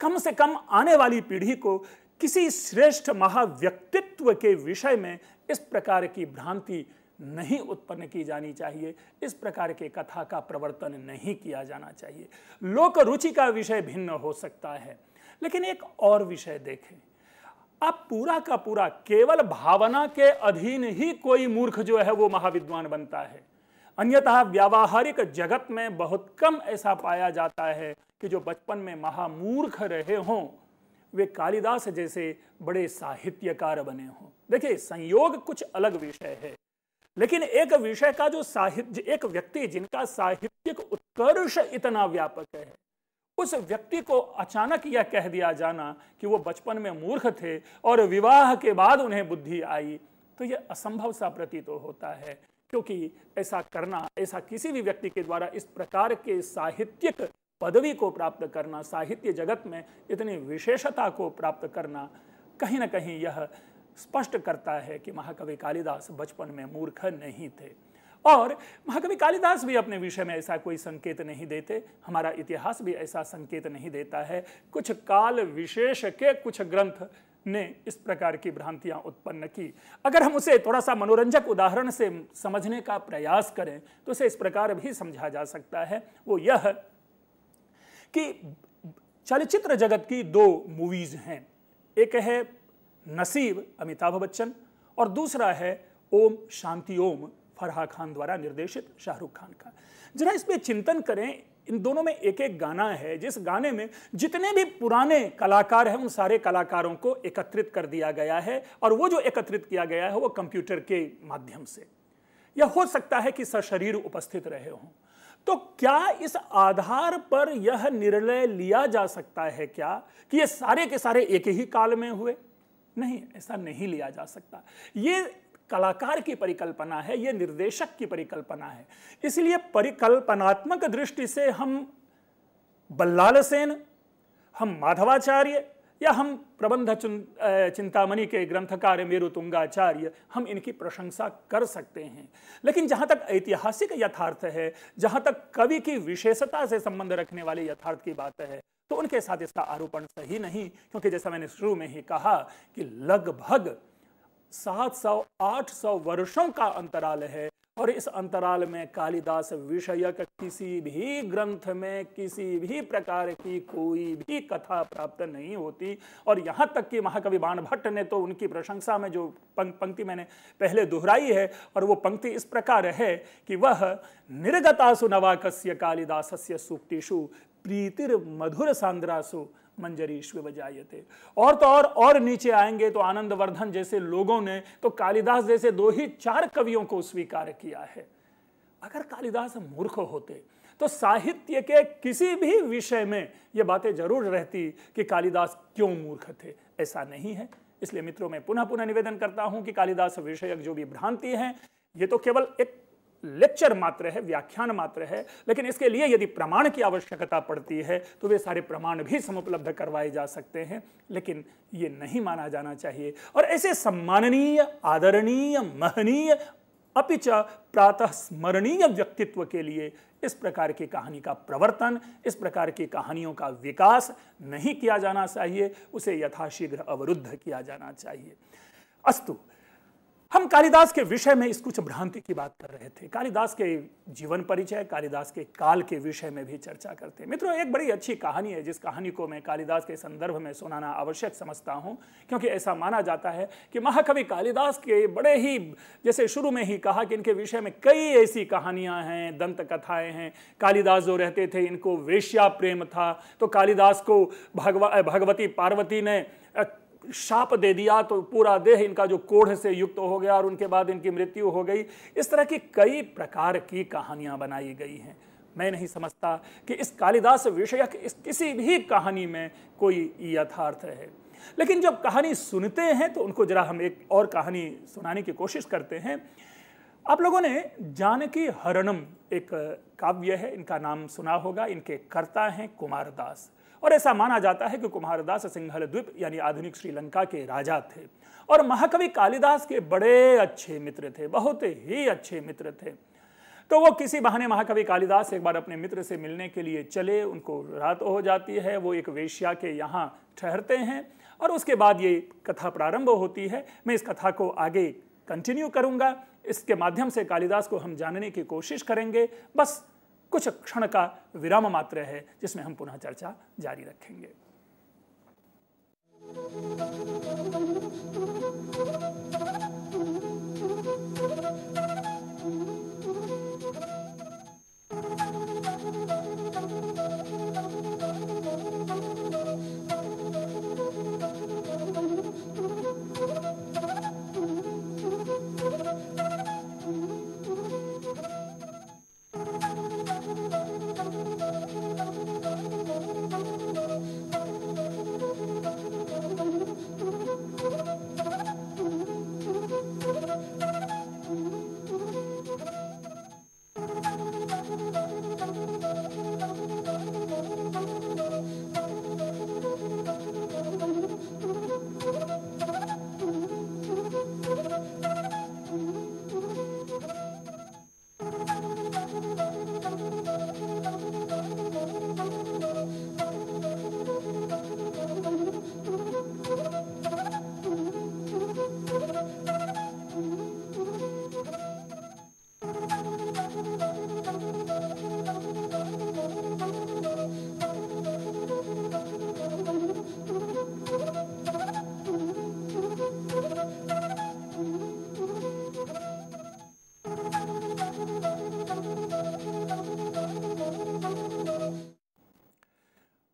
कम से कम आने वाली पीढ़ी को किसी श्रेष्ठ महाव्यक्तित्व के विषय में इस प्रकार की भ्रांति नहीं उत्पन्न की जानी चाहिए, इस प्रकार के कथा का प्रवर्तन नहीं किया जाना चाहिए। लोक रुचि का विषय भिन्न हो सकता है, लेकिन एक और विषय देखें, आप पूरा का पूरा केवल भावना के अधीन ही कोई मूर्ख जो है वो महाविद्वान बनता है। अन्यतः व्यावहारिक जगत में बहुत कम ऐसा पाया जाता है कि जो बचपन में महामूर्ख रहे हों वे कालिदास जैसे बड़े साहित्यकार बने हों। देखिए, संयोग कुछ अलग विषय है, लेकिन एक विषय का जो साहित्य, एक व्यक्ति जिनका साहित्यिक उत्कर्ष इतना व्यापक है, उस व्यक्ति को अचानक यह कह दिया जाना कि वो बचपन में मूर्ख थे और विवाह के बाद उन्हें बुद्धि आई, तो यह असंभव सा प्रतीत होता है। क्योंकि ऐसा करना, ऐसा किसी भी व्यक्ति के द्वारा इस प्रकार के साहित्यिक पदवी को प्राप्त करना, साहित्य जगत में इतनी विशेषता को प्राप्त करना, कहीं ना कहीं यह स्पष्ट करता है कि महाकवि कालिदास बचपन में मूर्ख नहीं थे। और महाकवि कालिदास भी अपने विषय में ऐसा कोई संकेत नहीं देते, हमारा इतिहास भी ऐसा संकेत नहीं देता है। कुछ काल विशेष के कुछ ग्रंथ ने इस प्रकार की भ्रांतियां उत्पन्न की। अगर हम उसे थोड़ा सा मनोरंजक उदाहरण से समझने का प्रयास करें तो उसे इस प्रकार भी समझा जा सकता है। वो यह कि चलचित्र जगत की दो मूवीज हैं, एक है नसीब अमिताभ बच्चन और दूसरा है ओम शांति ओम फराह खान द्वारा निर्देशित शाहरुख खान का। जरा इस पे चिंतन करें, इन दोनों में एक एक गाना है जिस गाने में जितने भी पुराने कलाकार हैं उन सारे कलाकारों को एकत्रित कर दिया गया है, और वो जो एकत्रित किया गया है वो कंप्यूटर के माध्यम से। यह हो सकता है कि सशरीर उपस्थित रहे हों। तो क्या इस आधार पर यह निर्णय लिया जा सकता है क्या कि ये सारे के सारे एक ही काल में हुए? नहीं, ऐसा नहीं लिया जा सकता। ये कलाकार की परिकल्पना है, ये निर्देशक की परिकल्पना है। इसलिए परिकल्पनात्मक दृष्टि से हम बल्लाल सेन, हम माधवाचार्य या हम प्रबंध चिंतामणि के ग्रंथकार मेरु तुंगाचार्य, हम इनकी प्रशंसा कर सकते हैं। लेकिन जहां तक ऐतिहासिक यथार्थ है, जहां तक कवि की विशेषता से संबंध रखने वाले यथार्थ की बात है, तो उनके साथ इसका आरोपण सही नहीं। क्योंकि जैसा मैंने शुरू में ही कहा कि लगभग 700-800 वर्षों का अंतराल है, और इस अंतराल में कालिदास विषयक किसी भी ग्रंथ में किसी भी प्रकार की कोई भी कथा प्राप्त नहीं होती। और यहाँ तक कि महाकवि बाणभट्ट ने तो उनकी प्रशंसा में जो पंक्ति मैंने पहले दोहराई है, और वो पंक्ति इस प्रकार है कि वह निर्गतासु नवाकस्य कालिदासस्य सूक्तिषु प्रीतिर मधुर सांद्रासु मंजरीश्व बजायते। और तो और नीचे आएंगे तो आनंदवर्धन जैसे लोगों ने तो कालिदास जैसे 2 ही 4 कवियों को स्वीकार किया है। अगर कालिदास मूर्ख होते तो साहित्य के किसी भी विषय में ये बातें जरूर रहती कि कालिदास क्यों मूर्ख थे। ऐसा नहीं है। इसलिए मित्रों, मैं पुनः पुनः निवेदन करता हूं कि कालिदास विषयक जो भी भ्रांति है, ये तो केवल एक लेक्चर मात्र है, व्याख्यान मात्र है। लेकिन इसके लिए यदि प्रमाण की आवश्यकता पड़ती है तो वे सारे प्रमाण भी समुपलब्ध करवाए जा सकते हैं। लेकिन ये नहीं माना जाना चाहिए। और ऐसे सम्माननीय, आदरणीय, महनीय, अपिच प्रातः स्मरणीय व्यक्तित्व के लिए इस प्रकार की कहानी का प्रवर्तन, इस प्रकार की कहानियों का विकास नहीं किया जाना चाहिए, उसे यथाशीघ्र अवरुद्ध किया जाना चाहिए। अस्तु, हम कालिदास के विषय में इस कुछ भ्रांति की बात कर रहे थे। कालिदास के जीवन परिचय, कालिदास के काल के विषय में भी चर्चा करते हैं। मित्रों, एक बड़ी अच्छी कहानी है जिस कहानी को मैं कालिदास के संदर्भ में सुनाना आवश्यक समझता हूं, क्योंकि ऐसा माना जाता है कि महाकवि कालिदास के बड़े ही, जैसे शुरू में ही कहा कि इनके विषय में कई ऐसी कहानियां हैं, दंत कथाएं हैं। कालिदास जो रहते थे, इनको वेश्या प्रेम था, तो कालिदास को भगवती पार्वती ने शाप दे दिया, तो पूरा देह इनका जो कोढ़ से युक्त हो गया और उनके बाद इनकी मृत्यु हो गई। इस तरह की कई प्रकार की कहानियां बनाई गई हैं। मैं नहीं समझता कि इस कालिदास विषयक इस किसी भी कहानी में कोई यथार्थ है। लेकिन जब कहानी सुनते हैं तो उनको जरा हम एक और कहानी सुनाने की कोशिश करते हैं। आप लोगों ने जानकी हरणम एक काव्य है, इनका नाम सुना होगा। इनके कर्ता हैं कुमारदास, और ऐसा माना जाता है कि कुमारदास सिंहल द्वीप यानी आधुनिक श्रीलंका के राजा थे और महाकवि कालिदास के बड़े अच्छे मित्र थे, बहुत ही अच्छे मित्र थे। तो वो किसी बहाने महाकवि कालिदास एक बार अपने मित्र से मिलने के लिए चले। उनको रात हो जाती है, वो एक वेश्या के यहाँ ठहरते हैं और उसके बाद ये कथा प्रारंभ होती है। मैं इस कथा को आगे कंटिन्यू करूंगा, इसके माध्यम से कालिदास को हम जानने की कोशिश करेंगे। बस कुछ क्षण का विराम मात्र है जिसमें हम पुनः चर्चा जारी रखेंगे।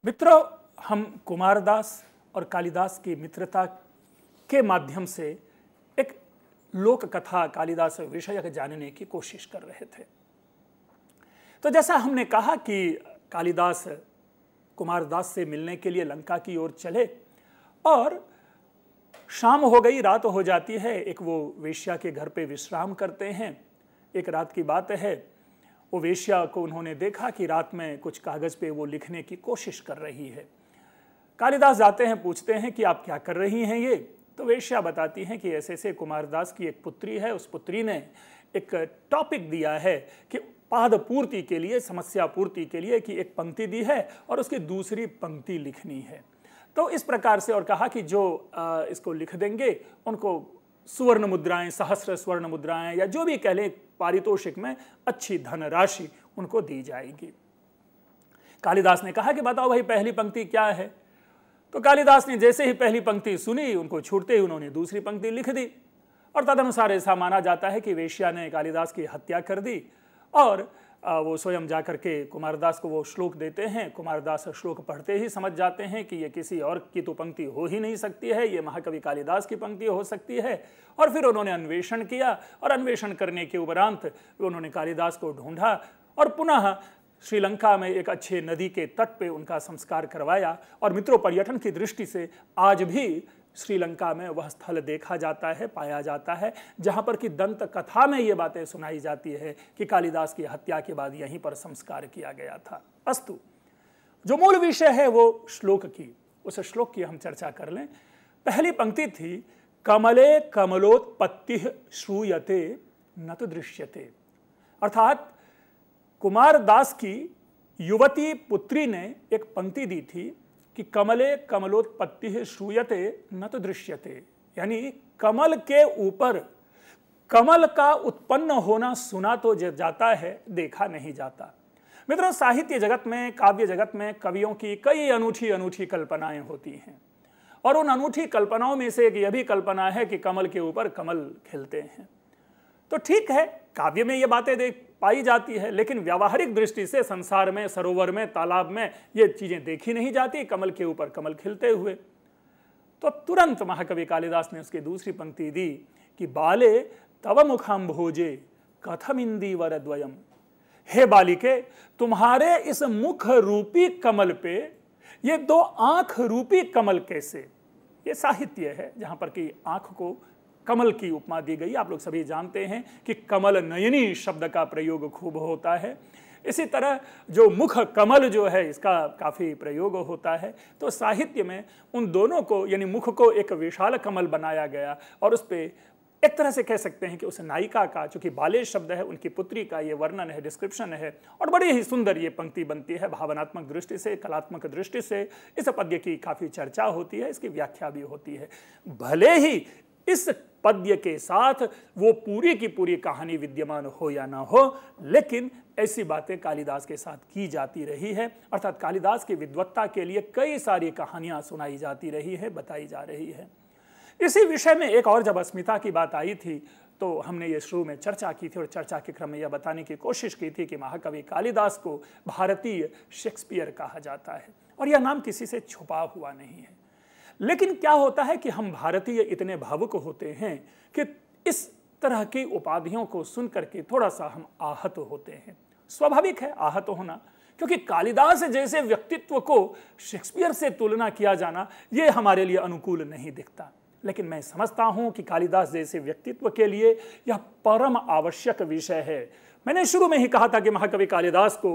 मित्रों, हम कुमारदास और कालिदास की मित्रता के माध्यम से एक लोक कथा कालिदास विषयक जानने की कोशिश कर रहे थे। तो जैसा हमने कहा कि कालिदास कुमारदास से मिलने के लिए लंका की ओर चले और शाम हो गई, रात हो जाती है। एक वो वेश्या के घर पे विश्राम करते हैं। एक रात की बात है, वो वेश्या को उन्होंने देखा कि रात में कुछ कागज पे वो लिखने की कोशिश कर रही है। कालिदास जाते हैं, पूछते हैं कि आप क्या कर रही हैं ये? तो वेश्या बताती हैं कि ऐसे ऐसे कुमारदास की एक पुत्री है, उस पुत्री ने एक टॉपिक दिया है कि पाद पूर्ति के लिए, समस्या पूर्ति के लिए कि एक पंक्ति दी है और उसकी दूसरी पंक्ति लिखनी है। तो इस प्रकार से और कहा कि जो इसको लिख देंगे उनको सुवर्ण मुद्राएं, सहस्र स्वर्ण मुद्राएं या जो भी कह लें पारितोषिक में अच्छी धनराशि उनको दी जाएगी। कालिदास ने कहा कि बताओ भाई पहली पंक्ति क्या है? तो कालिदास ने जैसे ही पहली पंक्ति सुनी, उनको छूटते ही उन्होंने दूसरी पंक्ति लिख दी और तदनुसार ऐसा माना जाता है कि वेश्या ने कालिदास की हत्या कर दी और वो स्वयं जाकर के कुमारदास को वो श्लोक देते हैं। कुमारदास श्लोक पढ़ते ही समझ जाते हैं कि ये किसी और की तो पंक्ति हो ही नहीं सकती है, ये महाकवि कालिदास की पंक्ति हो सकती है। और फिर उन्होंने अन्वेषण किया और अन्वेषण करने के उपरांत उन्होंने कालिदास को ढूंढा और पुनः श्रीलंका में एक अच्छे नदी के तट पे उनका संस्कार करवाया। और मित्रों, पर्यटन की दृष्टि से आज भी श्रीलंका में वह स्थल देखा जाता है, पाया जाता है, जहां पर कि दंत कथा में ये बातें सुनाई जाती है कि कालिदास की हत्या के बाद यहीं पर संस्कार किया गया था। अस्तु, जो मूल विषय है वो श्लोक की, उस श्लोक की हम चर्चा कर लें। पहली पंक्ति थी, कमले कमलोत्पत्ति श्रूयते न तो दृश्यते। अर्थात कुमारदास की युवती पुत्री ने एक पंक्ति दी थी कि कमले कमलोत्पत्ति श्रूयते न तो दृश्यते, यानी कमल के ऊपर कमल का उत्पन्न होना सुना तो जाता है, देखा नहीं जाता। मित्रों, साहित्य जगत में, काव्य जगत में कवियों की कई अनूठी अनूठी कल्पनाएं होती हैं और उन अनूठी कल्पनाओं में से एक यह भी कल्पना है कि कमल के ऊपर कमल खिलते हैं। तो ठीक है, काव्य में ये बातें देख पाई जाती है, लेकिन व्यावहारिक दृष्टि से संसार में, सरोवर में, तालाब में ये चीजें देखी नहीं जाती, कमल के ऊपर कमल खिलते हुए। तो तुरंत महाकवि कालिदास ने उसकी दूसरी पंक्ति दी कि बाले तव मुखाम्भोजे कथमिंदीवर द्वयम। हे बालिके, तुम्हारे इस मुख रूपी कमल पे ये दो आंख रूपी कमल कैसे? ये साहित्य है जहां पर कि आंख को कमल की उपमा दी गई। आप लोग सभी जानते हैं कि कमल नयनी शब्द का प्रयोग खूब होता है। इसी तरह जो मुख कमल जो है, इसका काफ़ी प्रयोग होता है। तो साहित्य में उन दोनों को, यानी मुख को एक विशाल कमल बनाया गया और उस पर एक तरह से कह सकते हैं कि उस नायिका का, चूंकि बाले शब्द है, उनकी पुत्री का ये वर्णन है, डिस्क्रिप्शन है और बड़ी ही सुंदर ये पंक्ति बनती है। भावनात्मक दृष्टि से, कलात्मक दृष्टि से इस पद्य की काफ़ी चर्चा होती है, इसकी व्याख्या भी होती है। भले ही इस पद्य के साथ वो पूरी की पूरी कहानी विद्यमान हो या ना हो, लेकिन ऐसी बातें कालिदास के साथ की जाती रही है। अर्थात कालिदास की विद्वत्ता के लिए कई सारी कहानियां सुनाई जाती रही है, बताई जा रही है। इसी विषय में एक और जब अस्मिता की बात आई थी तो हमने ये शुरू में चर्चा की थी और चर्चा के क्रम में यह बताने की कोशिश की थी कि महाकवि कालिदास को भारतीय शेक्सपियर कहा जाता है और यह नाम किसी से छुपा हुआ नहीं है। लेकिन क्या होता है कि हम भारतीय इतने भावुक होते हैं कि इस तरह की उपाधियों को सुन करके थोड़ा सा हम आहत होते हैं। स्वाभाविक है आहत होना, क्योंकि कालिदास जैसे व्यक्तित्व को शेक्सपियर से तुलना किया जाना ये हमारे लिए अनुकूल नहीं दिखता। लेकिन मैं समझता हूं कि कालिदास जैसे व्यक्तित्व के लिए यह परम आवश्यक विषय है। मैंने शुरू में ही कहा था कि महाकवि कालिदास को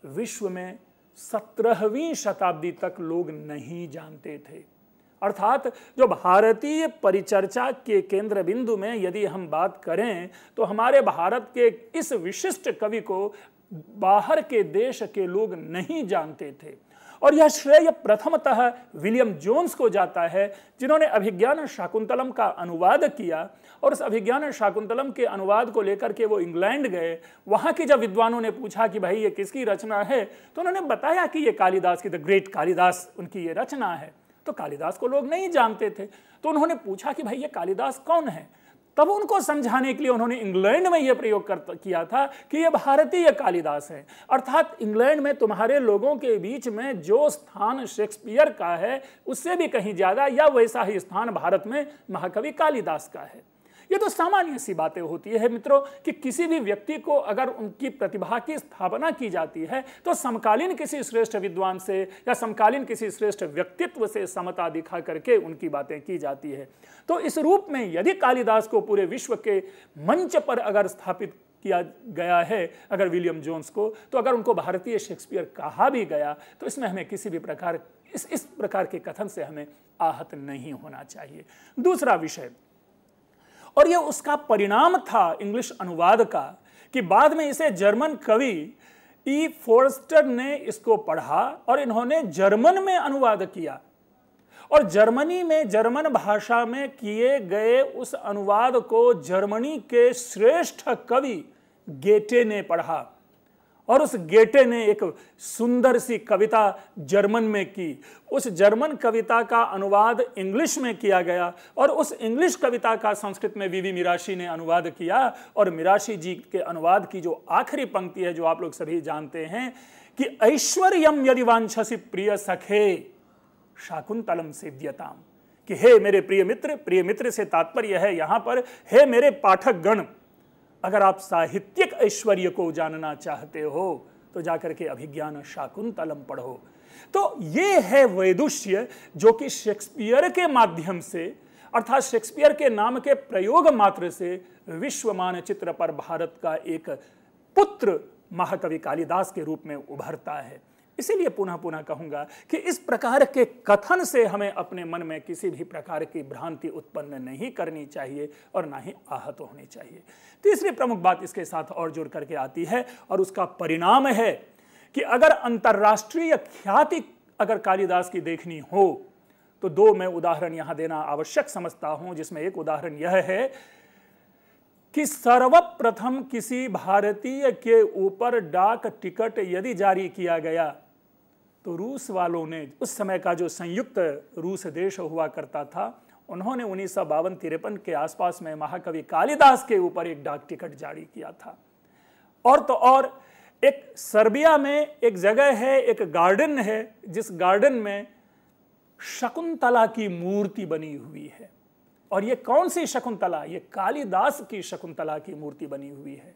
विश्व में 17वीं शताब्दी तक लोग नहीं जानते थे। अर्थात जो भारतीय परिचर्चा के केंद्र बिंदु में यदि हम बात करें तो हमारे भारत के इस विशिष्ट कवि को बाहर के देश के लोग नहीं जानते थे। और यह श्रेय प्रथमतः विलियम जोन्स को जाता है, जिन्होंने अभिज्ञान शाकुंतलम का अनुवाद किया और उस अभिज्ञान शाकुंतलम के अनुवाद को लेकर के वो इंग्लैंड गए। वहाँ की जब विद्वानों ने पूछा कि भाई ये किसकी रचना है, तो उन्होंने बताया कि ये कालिदास की, द ग्रेट कालिदास उनकी ये रचना है। तो कालिदास को लोग नहीं जानते थे, तो उन्होंने पूछा कि भाई ये कालिदास कौन है। तब उनको समझाने के लिए उन्होंने इंग्लैंड में यह प्रयोग किया था कि यह भारतीय कालिदास है। अर्थात इंग्लैंड में तुम्हारे लोगों के बीच में जो स्थान शेक्सपियर का है उससे भी कहीं ज्यादा या वैसा ही स्थान भारत में महाकवि कालिदास का है। ये तो सामान्य सी बातें होती है मित्रों कि किसी भी व्यक्ति को अगर उनकी प्रतिभा की स्थापना की जाती है तो समकालीन किसी श्रेष्ठ विद्वान से या समकालीन किसी श्रेष्ठ व्यक्तित्व से समता दिखा करके उनकी बातें की जाती है। तो इस रूप में यदि कालिदास को पूरे विश्व के मंच पर अगर स्थापित किया गया है, अगर विलियम जोन्स को, तो अगर उनको भारतीय शेक्सपियर कहा भी गया तो इसमें हमें किसी भी प्रकार इस प्रकार के कथन से हमें आहत नहीं होना चाहिए। दूसरा विषय, और यह उसका परिणाम था इंग्लिश अनुवाद का, कि बाद में इसे जर्मन कवि ई फोर्स्टर ने इसको पढ़ा और इन्होंने जर्मन में अनुवाद किया और जर्मनी में जर्मन भाषा में किए गए उस अनुवाद को जर्मनी के श्रेष्ठ कवि गेटे ने पढ़ा और उस गेटे ने एक सुंदर सी कविता जर्मन में की। उस जर्मन कविता का अनुवाद इंग्लिश में किया गया और उस इंग्लिश कविता का संस्कृत में वीवी मिराशी ने अनुवाद किया। और मिराशी जी के अनुवाद की जो आखिरी पंक्ति है जो आप लोग सभी जानते हैं कि ऐश्वर्यम यदि वांछसि प्रिय सखे शाकुंतलम सेव्यताम, कि हे मेरे प्रिय मित्र से तात्पर्य है यहां पर हे मेरे पाठक गण, अगर आप साहित्यिक ऐश्वर्य को जानना चाहते हो तो जाकर के अभिज्ञान शाकुंतलम पढ़ो। तो ये है वैदुष्य जो कि शेक्सपियर के माध्यम से, अर्थात शेक्सपियर के नाम के प्रयोग मात्र से विश्व मानचित्र पर भारत का एक पुत्र महाकवि कालिदास के रूप में उभरता है। इसीलिए पुनः पुनः कहूंगा कि इस प्रकार के कथन से हमें अपने मन में किसी भी प्रकार की भ्रांति उत्पन्न नहीं करनी चाहिए और ना ही आहत होनी चाहिए। तीसरी प्रमुख बात इसके साथ और जुड़ करके आती है और उसका परिणाम है कि अगर अंतर्राष्ट्रीय ख्याति अगर कालिदास की देखनी हो तो दो मैं उदाहरण यहां देना आवश्यक समझता हूं, जिसमें एक उदाहरण यह है कि सर्वप्रथम किसी भारतीय के ऊपर डाक टिकट यदि जारी किया गया तो रूस वालों ने, उस समय का जो संयुक्त रूस देश हुआ करता था, उन्होंने 1952-53 के आसपास में महाकवि कालिदास के ऊपर एक डाक टिकट जारी किया था। और तो और एक सर्बिया में एक जगह है, एक गार्डन है, जिस गार्डन में शकुंतला की मूर्ति बनी हुई है। और ये कौन सी शकुंतला? ये कालिदास की शकुंतला की मूर्ति बनी हुई है।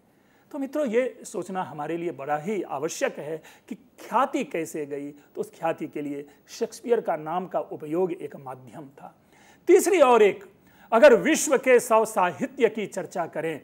तो मित्रों, ये सोचना हमारे लिए बड़ा ही आवश्यक है कि ख्याति कैसे गई। तो उस ख्याति के लिए शेक्सपियर का नाम का उपयोग एक माध्यम था। तीसरी और एक, अगर विश्व के 100 साहित्य की चर्चा करें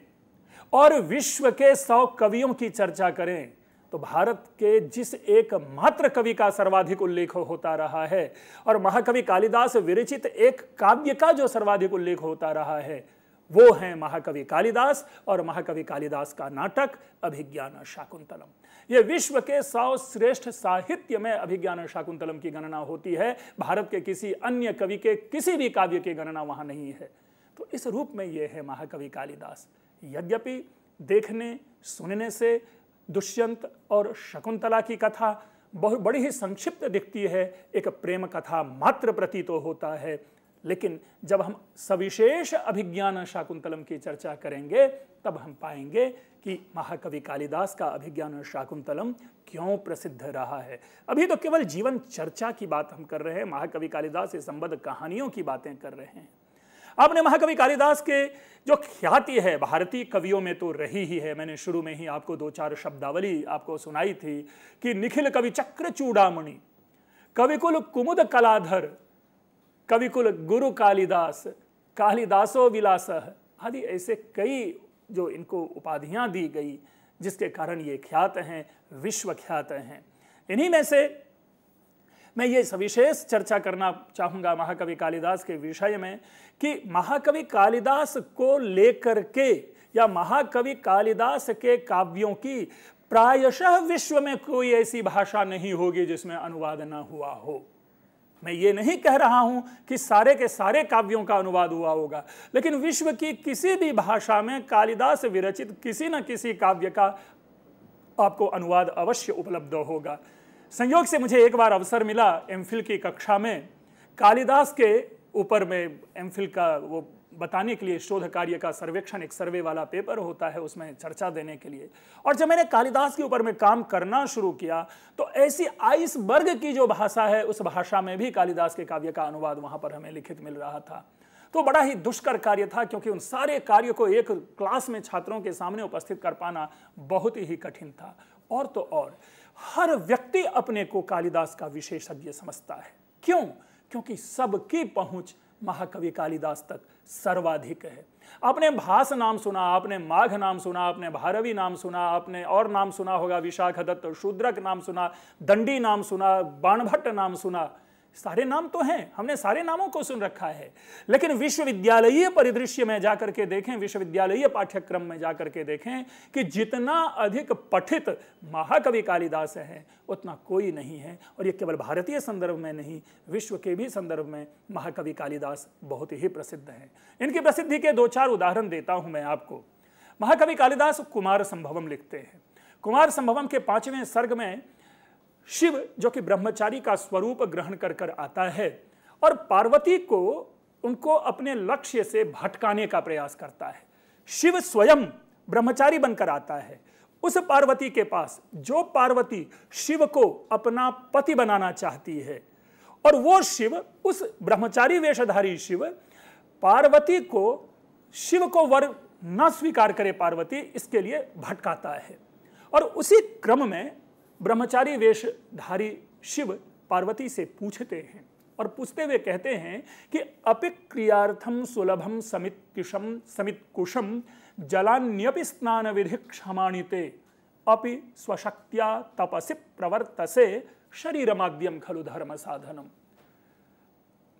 और विश्व के 100 कवियों की चर्चा करें तो भारत के जिस एक मात्र कवि का सर्वाधिक उल्लेख होता रहा है और महाकवि कालिदास विरचित एक काव्य का जो सर्वाधिक उल्लेख होता रहा है वो है महाकवि कालिदास और महाकवि कालिदास का नाटक अभिज्ञान शाकुंतलम। ये विश्व के 100 श्रेष्ठ साहित्य में अभिज्ञान शाकुंतलम की गणना होती है। भारत के किसी अन्य कवि के किसी भी काव्य की गणना वहां नहीं है। तो इस रूप में यह है महाकवि कालिदास। यद्यपि देखने सुनने से दुष्यंत और शकुंतला की कथा बहुत बड़ी ही संक्षिप्त दिखती है, एक प्रेम कथा मात्र प्रतीत होता है, लेकिन जब हम सविशेष अभिज्ञान शाकुंतलम की चर्चा करेंगे तब हम पाएंगे कि महाकवि कालिदास का अभिज्ञान शाकुंतलम क्यों प्रसिद्ध रहा है। अभी तो केवल जीवन चर्चा की बात हम कर रहे हैं, महाकवि कालिदास से संबद्ध कहानियों की बातें कर रहे हैं। आपने महाकवि कालिदास के जो ख्याति है भारतीय कवियों में तो रही ही है। मैंने शुरू में ही आपको 2-4 शब्दावली आपको सुनाई थी कि निखिल कवि चक्र चूड़ामणि, कविकुल कुमुद कलाधर, कविकुल गुरु कालिदास, कालिदासो विलास आदि ऐसे कई जो इनको उपाधियां दी गई जिसके कारण ये ख्यात हैं, विश्व ख्यात हैं। इन्हीं में से मैं ये सविशेष चर्चा करना चाहूँगा महाकवि कालिदास के विषय में कि महाकवि कालिदास को लेकर के या महाकवि कालिदास के काव्यों की प्रायशः विश्व में कोई ऐसी भाषा नहीं होगी जिसमें अनुवाद न हुआ हो। मैं ये नहीं कह रहा हूं कि सारे के सारे काव्यों का अनुवाद हुआ होगा, लेकिन विश्व की किसी भी भाषा में कालिदास विरचित किसी न किसी काव्य का आपको अनुवाद अवश्य उपलब्ध होगा। संयोग से मुझे एक बार अवसर मिला एमफिल की कक्षा में कालिदास के ऊपर में एमफिल का वो बताने के लिए शोध कार्य का सर्वेक्षण, एक सर्वे वाला पेपर होता है, उसमें चर्चा देने के लिए। और जब मैंने कालिदास के ऊपर में काम करना शुरू किया तो ऐसी आइसबर्ग की जो भाषा है उस भाषा में भी कालिदास के काव्य का अनुवाद वहां पर हमें लिखित मिल रहा था। तो बड़ा ही दुष्कर कार्य था, क्योंकि उन सारे कार्य को एक क्लास में छात्रों के सामने उपस्थित कर पाना बहुत ही कठिन था। और तो और हर व्यक्ति अपने को कालिदास का विशेषज्ञ समझता है। क्यों? क्योंकि सबकी पहुंच महाकवि कालिदास तक सर्वाधिक है। आपने भास नाम सुना, आपने माघ नाम सुना, आपने भारवी नाम सुना, आपने और नाम सुना होगा, विशाखदत्त, शूद्रक नाम सुना, दंडी नाम सुना, बाणभट्ट नाम सुना। सारे नाम तो हैं, हमने सारे नामों को सुन रखा है। लेकिन विश्वविद्यालयीय परिदृश्य में जाकर के देखें, विश्वविद्यालयीय पाठ्यक्रम में जाकर के देखें कि जितना अधिक पठित महाकवि कालिदास है उतना कोई नहीं है। और ये केवल भारतीय संदर्भ में नहीं, विश्व के भी संदर्भ में महाकवि कालिदास बहुत ही प्रसिद्ध हैं। इनकी प्रसिद्धि के 2-4 उदाहरण देता हूं मैं आपको। महाकवि कालिदास कुमार संभवम लिखते हैं। कुमार संभवम के 5वें सर्ग में शिव, जो कि ब्रह्मचारी का स्वरूप ग्रहण कर कर आता है और पार्वती को उनको अपने लक्ष्य से भटकाने का प्रयास करता है। शिव स्वयं ब्रह्मचारी बनकर आता है उस पार्वती के पास, जो पार्वती शिव को अपना पति बनाना चाहती है, और वो शिव, उस ब्रह्मचारी वेशधारी शिव, पार्वती को, शिव को वर न स्वीकार करे पार्वती, इसके लिए भटकाता है। और उसी क्रम में ब्रह्मचारी वेशधारी शिव पार्वती से पूछते हैं और पूछते हुए कहते हैं कि अपिक्रियार्थम सुलभम समित कुशम जलान्यपि स्नान विधि क्षमाणिते अपि स्वशक्त्या तपसि प्रवर्तसे शरीरमाद्यम खलु धर्म साधनम।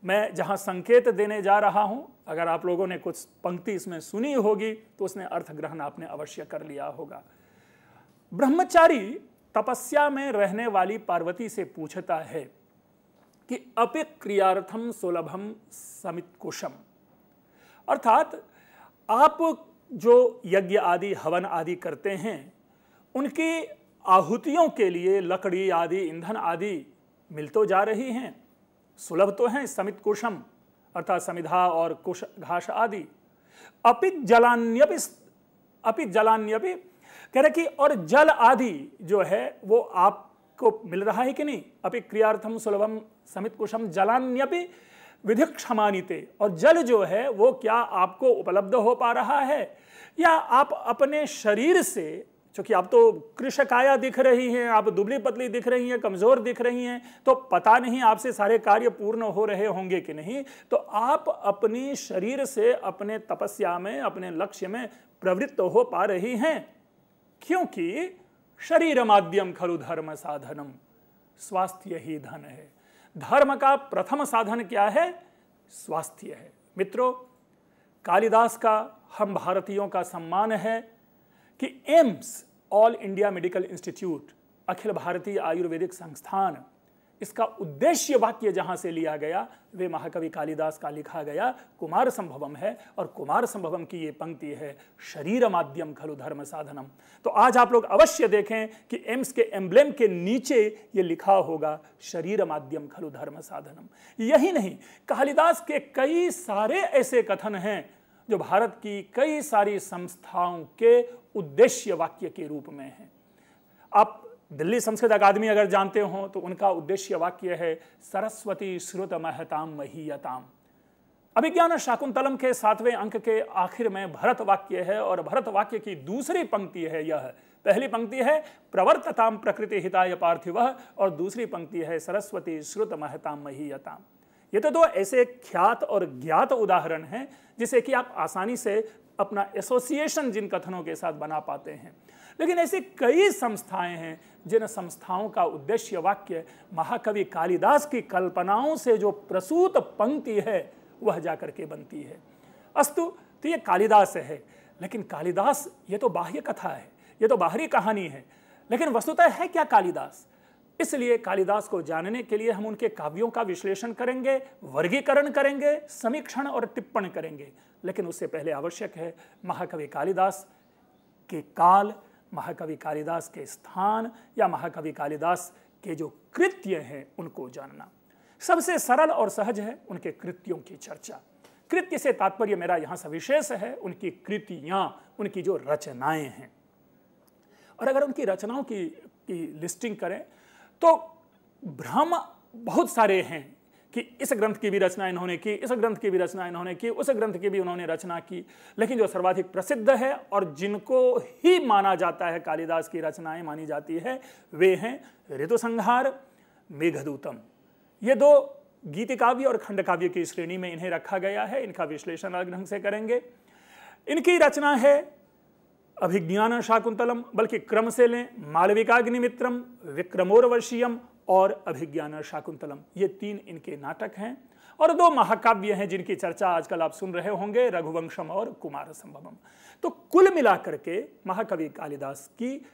मैं जहां संकेत देने जा रहा हूं, अगर आप लोगों ने कुछ पंक्ति इसमें सुनी होगी तो उसमें अर्थ ग्रहण आपने अवश्य कर लिया होगा। ब्रह्मचारी तपस्या में रहने वाली पार्वती से पूछता है कि अपिक्रियार्थम सुलभम समित कुशम, अर्थात आप जो यज्ञ आदि हवन आदि करते हैं उनकी आहुतियों के लिए लकड़ी आदि, ईंधन आदि मिल तो जा रही हैं, सुलभ तो हैं, समित कुशम अर्थात समिधा और कुश घास आदि। अपि जलान्यपि कह रहे कि और जल आदि जो है वो आपको मिल रहा है कि नहीं। अपि क्रियार्थम सुलभम समित कुशम जलान्यपि विधि क्षमानिते, और जल जो है वो क्या आपको उपलब्ध हो पा रहा है, या आप अपने शरीर से, क्योंकि आप तो कृशकाया दिख रही हैं, आप दुबली पतली दिख रही हैं, कमजोर दिख रही हैं, तो पता नहीं आपसे सारे कार्य पूर्ण हो रहे होंगे कि नहीं। तो आप अपनी शरीर से अपने तपस्या में, अपने लक्ष्य में प्रवृत्त हो पा रही हैं, क्योंकि शरीर माध्यम खलु धर्म साधनम, स्वास्थ्य ही धन है। धर्म का प्रथम साधन क्या है? स्वास्थ्य है। मित्रों, कालिदास का हम भारतीयों का सम्मान है कि AIIMS, all India medical institute, अखिल भारतीय आयुर्वेदिक संस्थान, इसका उद्देश्य वाक्य जहां से लिया गया वे महाकवि कालिदास का लिखा गया कुमार संभवम है। और कुमार संभवम की ये पंक्ति है, शरीर माध्यम खलु धर्म साधनम। तो आज आप लोग अवश्य देखें कि एम्स के एम्ब्लेम के नीचे ये लिखा होगा, शरीर माध्यम खलु धर्म साधनम। यही नहीं, कालिदास के कई सारे ऐसे कथन हैं जो भारत की कई सारी संस्थाओं के उद्देश्य वाक्य के रूप में हैं। आप दिल्ली संस्कृत अकादमी अगर जानते हो तो उनका उद्देश्य वाक्य है, सरस्वती श्रुत महताम महीयताम। अभिज्ञान शाकुंतलम के 7वें अंक के आखिर में भरत वाक्य है, और भरत वाक्य की दूसरी पंक्ति है यह। पहली पंक्ति है प्रवर्तताम प्रकृति हिताय पार्थिवः, और दूसरी पंक्ति है सरस्वती श्रुत महताम महीयताम। ये तो दो ऐसे ख्यात और ज्ञात उदाहरण हैं जिसे कि आप आसानी से अपना एसोसिएशन जिन कथनों के साथ बना पाते हैं। लेकिन ऐसी कई संस्थाएं हैं जिन संस्थाओं का उद्देश्य वाक्य महाकवि कालिदास की कल्पनाओं से जो प्रसूत पंक्ति है वह जाकर के बनती है। अस्तु, तो ये कालिदास है, लेकिन कालिदास ये तो बाह्य कथा है, ये तो बाहरी कहानी है, लेकिन वस्तुतः है क्या कालिदास? इसलिए कालिदास को जानने के लिए हम उनके काव्यों का विश्लेषण करेंगे, वर्गीकरण करेंगे, समीक्षण और टिप्पण करेंगे। लेकिन उससे पहले आवश्यक है महाकवि कालिदास के काल, महाकवि कालिदास के स्थान, या महाकवि कालिदास के जो कृत्य हैं उनको जानना। सबसे सरल और सहज है उनके कृत्यों की चर्चा। कृत्य से तात्पर्य मेरा यहां सविशेष है उनकी कृतियां, उनकी जो रचनाएं हैं। और अगर उनकी रचनाओं की लिस्टिंग करें तो भ्रम बहुत सारे हैं कि इस ग्रंथ की भी रचना इन्होंने की, इस ग्रंथ की भी रचना इन्होंने की, उस ग्रंथ की भी उन्होंने रचना की। लेकिन जो सर्वाधिक प्रसिद्ध है और जिनको ही माना जाता है कालिदास की रचनाएं मानी जाती है, वे हैं ऋतुसंहार, मेघदूतम। ये दो गीतिकाव्य और खंडकाव्य की श्रेणी में इन्हें रखा गया है। इनका विश्लेषण अलग ढंग से करेंगे। इनकी रचना है अभिज्ञान शाकुंतलम, बल्कि क्रम से लें मालविकाग्निमित्रम, विक्रमोर्वशीयम और अभिज्ञान शाकुंतलम। ये 3 इनके नाटक हैं और 2 महाकाव्य हैं जिनकी चर्चा आजकल आप सुन रहे होंगे, रघुवंशम और कुमार संभवम। तो कुल मिलाकर के महाकवि कालिदास की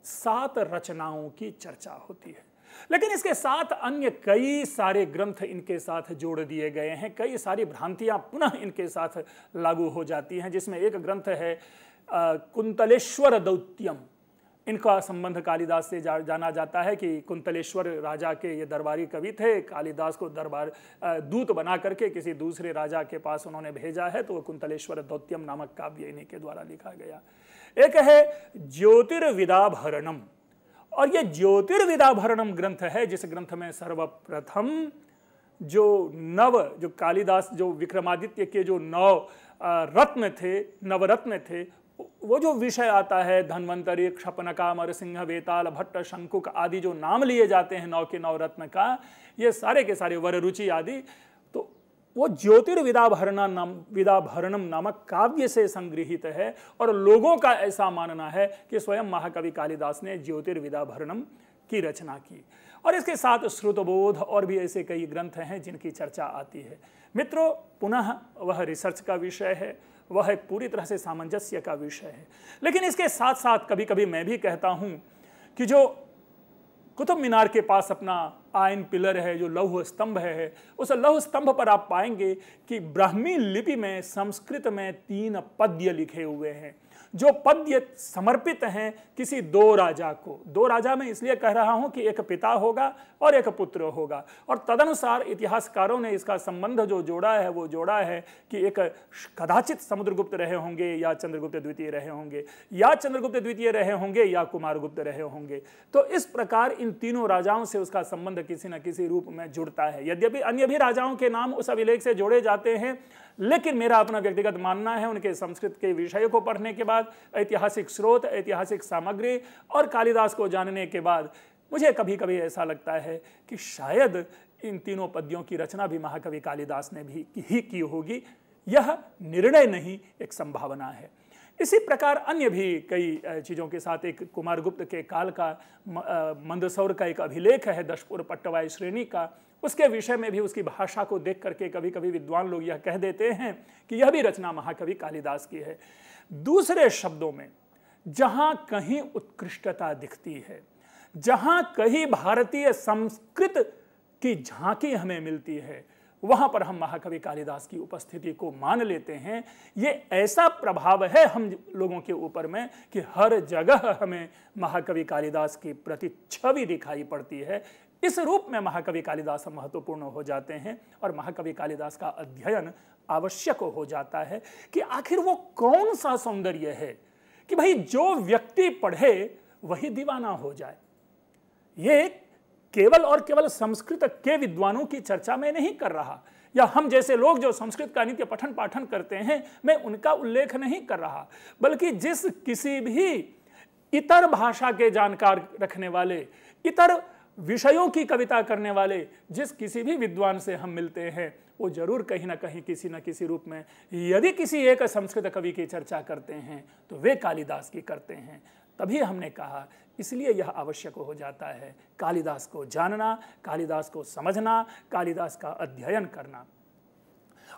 7 रचनाओं की चर्चा होती है। लेकिन इसके साथ अन्य कई सारे ग्रंथ इनके साथ जोड़ दिए गए हैं, कई सारी भ्रांतियां पुनः इनके साथ लागू हो जाती हैं, जिसमें एक ग्रंथ है कुंतलेश्वर दौत्यम। इनका संबंध कालिदास से जाना जाता है कि कुंतलेश्वर राजा के ये दरबारी कवि थे। कालिदास को दरबार दूत बना करके किसी दूसरे राजा के पास उन्होंने भेजा है, तो वो कुंतलेश्वर दौत्यम नामक काव्य इन्हीं के द्वारा लिखा गया। एक है ज्योतिर्विदाभरणम, और ये ज्योतिर्विदाभरणम ग्रंथ है जिस ग्रंथ में सर्वप्रथम जो कालिदास, जो विक्रमादित्य के जो 9 रत्न थे, नवरत्न थे, वो जो विषय आता है धन्वंतरी, क्षपनका, मरसिंह, वेताल, भट्ट, शंकुक आदि जो नाम लिए जाते हैं 9 के 9 रत्न का, ये सारे के सारे वररुचि आदि, तो वो ज्योतिर्विदाभरणम नामक काव्य से संग्रहित है। और लोगों का ऐसा मानना है कि स्वयं महाकवि कालिदास ने ज्योतिर्विदाभरणम की रचना की। और इसके साथ श्रुतबोध और भी ऐसे कई ग्रंथ हैं जिनकी चर्चा आती है। मित्रों, पुनः वह रिसर्च का विषय है, वह एक पूरी तरह से सामंजस्य का विषय है। लेकिन इसके साथ साथ कभी कभी मैं भी कहता हूं कि जो कुतुब मीनार के पास अपना आयन पिलर है, जो लौह स्तंभ है, उस लौह स्तंभ पर आप पाएंगे कि ब्राह्मी लिपि में संस्कृत में 3 पद्य लिखे हुए हैं, जो पद्य समर्पित हैं किसी 2 राजा को। 2 राजा में इसलिए कह रहा हूं कि एक पिता होगा और एक पुत्र होगा, और तदनुसार इतिहासकारों ने इसका संबंध जो जोड़ा है वो जोड़ा है कि एक कदाचित समुद्रगुप्त रहे होंगे या चंद्रगुप्त द्वितीय रहे होंगे, या चंद्रगुप्त द्वितीय रहे होंगे या कुमारगुप्त रहे होंगे। तो इस प्रकार इन तीनों राजाओं से उसका संबंध किसी न किसी रूप में जुड़ता है। यद्यपि अन्य भी राजाओं के नाम उस अभिलेख से जोड़े जाते हैं, लेकिन मेरा अपना व्यक्तिगत मानना है उनके संस्कृत के विषय को पढ़ने के बाद, ऐतिहासिक स्रोत, ऐतिहासिक सामग्री और कालिदास को जानने के बाद मुझे कभी कभी ऐसा लगता है कि शायद इन तीनों पद्यों की रचना भी महाकवि कालिदास ने भी ही की होगी। यह निर्णय नहीं, एक संभावना है। इसी प्रकार अन्य भी कई चीज़ों के साथ एक कुमारगुप्त के काल का मंदसौर का एक अभिलेख है दशपुर पट्टवाई श्रेणी का, उसके विषय में भी उसकी भाषा को देख करके कभी कभी विद्वान लोग यह कह देते हैं कि यह भी रचना महाकवि कालिदास की है। दूसरे शब्दों में, जहां कहीं उत्कृष्टता दिखती है, जहां कहीं भारतीय संस्कृत की झांकी हमें मिलती है, वहां पर हम महाकवि कालिदास की उपस्थिति को मान लेते हैं। ये ऐसा प्रभाव है हम लोगों के ऊपर में कि हर जगह हमें महाकवि कालिदास की प्रति छवि दिखाई पड़ती है। इस रूप में महाकवि कालिदास महत्वपूर्ण हो जाते हैं और महाकवि कालिदास का अध्ययन आवश्यक हो जाता है कि आखिर वो कौन सा सौंदर्य है कि भाई जो व्यक्ति पढ़े वही दीवाना हो जाए। ये केवल और केवल संस्कृत के विद्वानों की चर्चा में नहीं कर रहा, या हम जैसे लोग जो संस्कृत का नित्य पठन पाठन करते हैं, मैं उनका उल्लेख नहीं कर रहा, बल्कि जिस किसी भी इतर भाषा के जानकार रखने वाले, इतर विषयों की कविता करने वाले जिस किसी भी विद्वान से हम मिलते हैं, वो जरूर कहीं ना कहीं किसी न किसी रूप में यदि किसी एक संस्कृत कवि की चर्चा करते हैं तो वे कालिदास की करते हैं। तभी हमने कहा, इसलिए यह आवश्यक हो जाता है कालिदास को जानना, कालिदास को समझना, कालिदास का अध्ययन करना।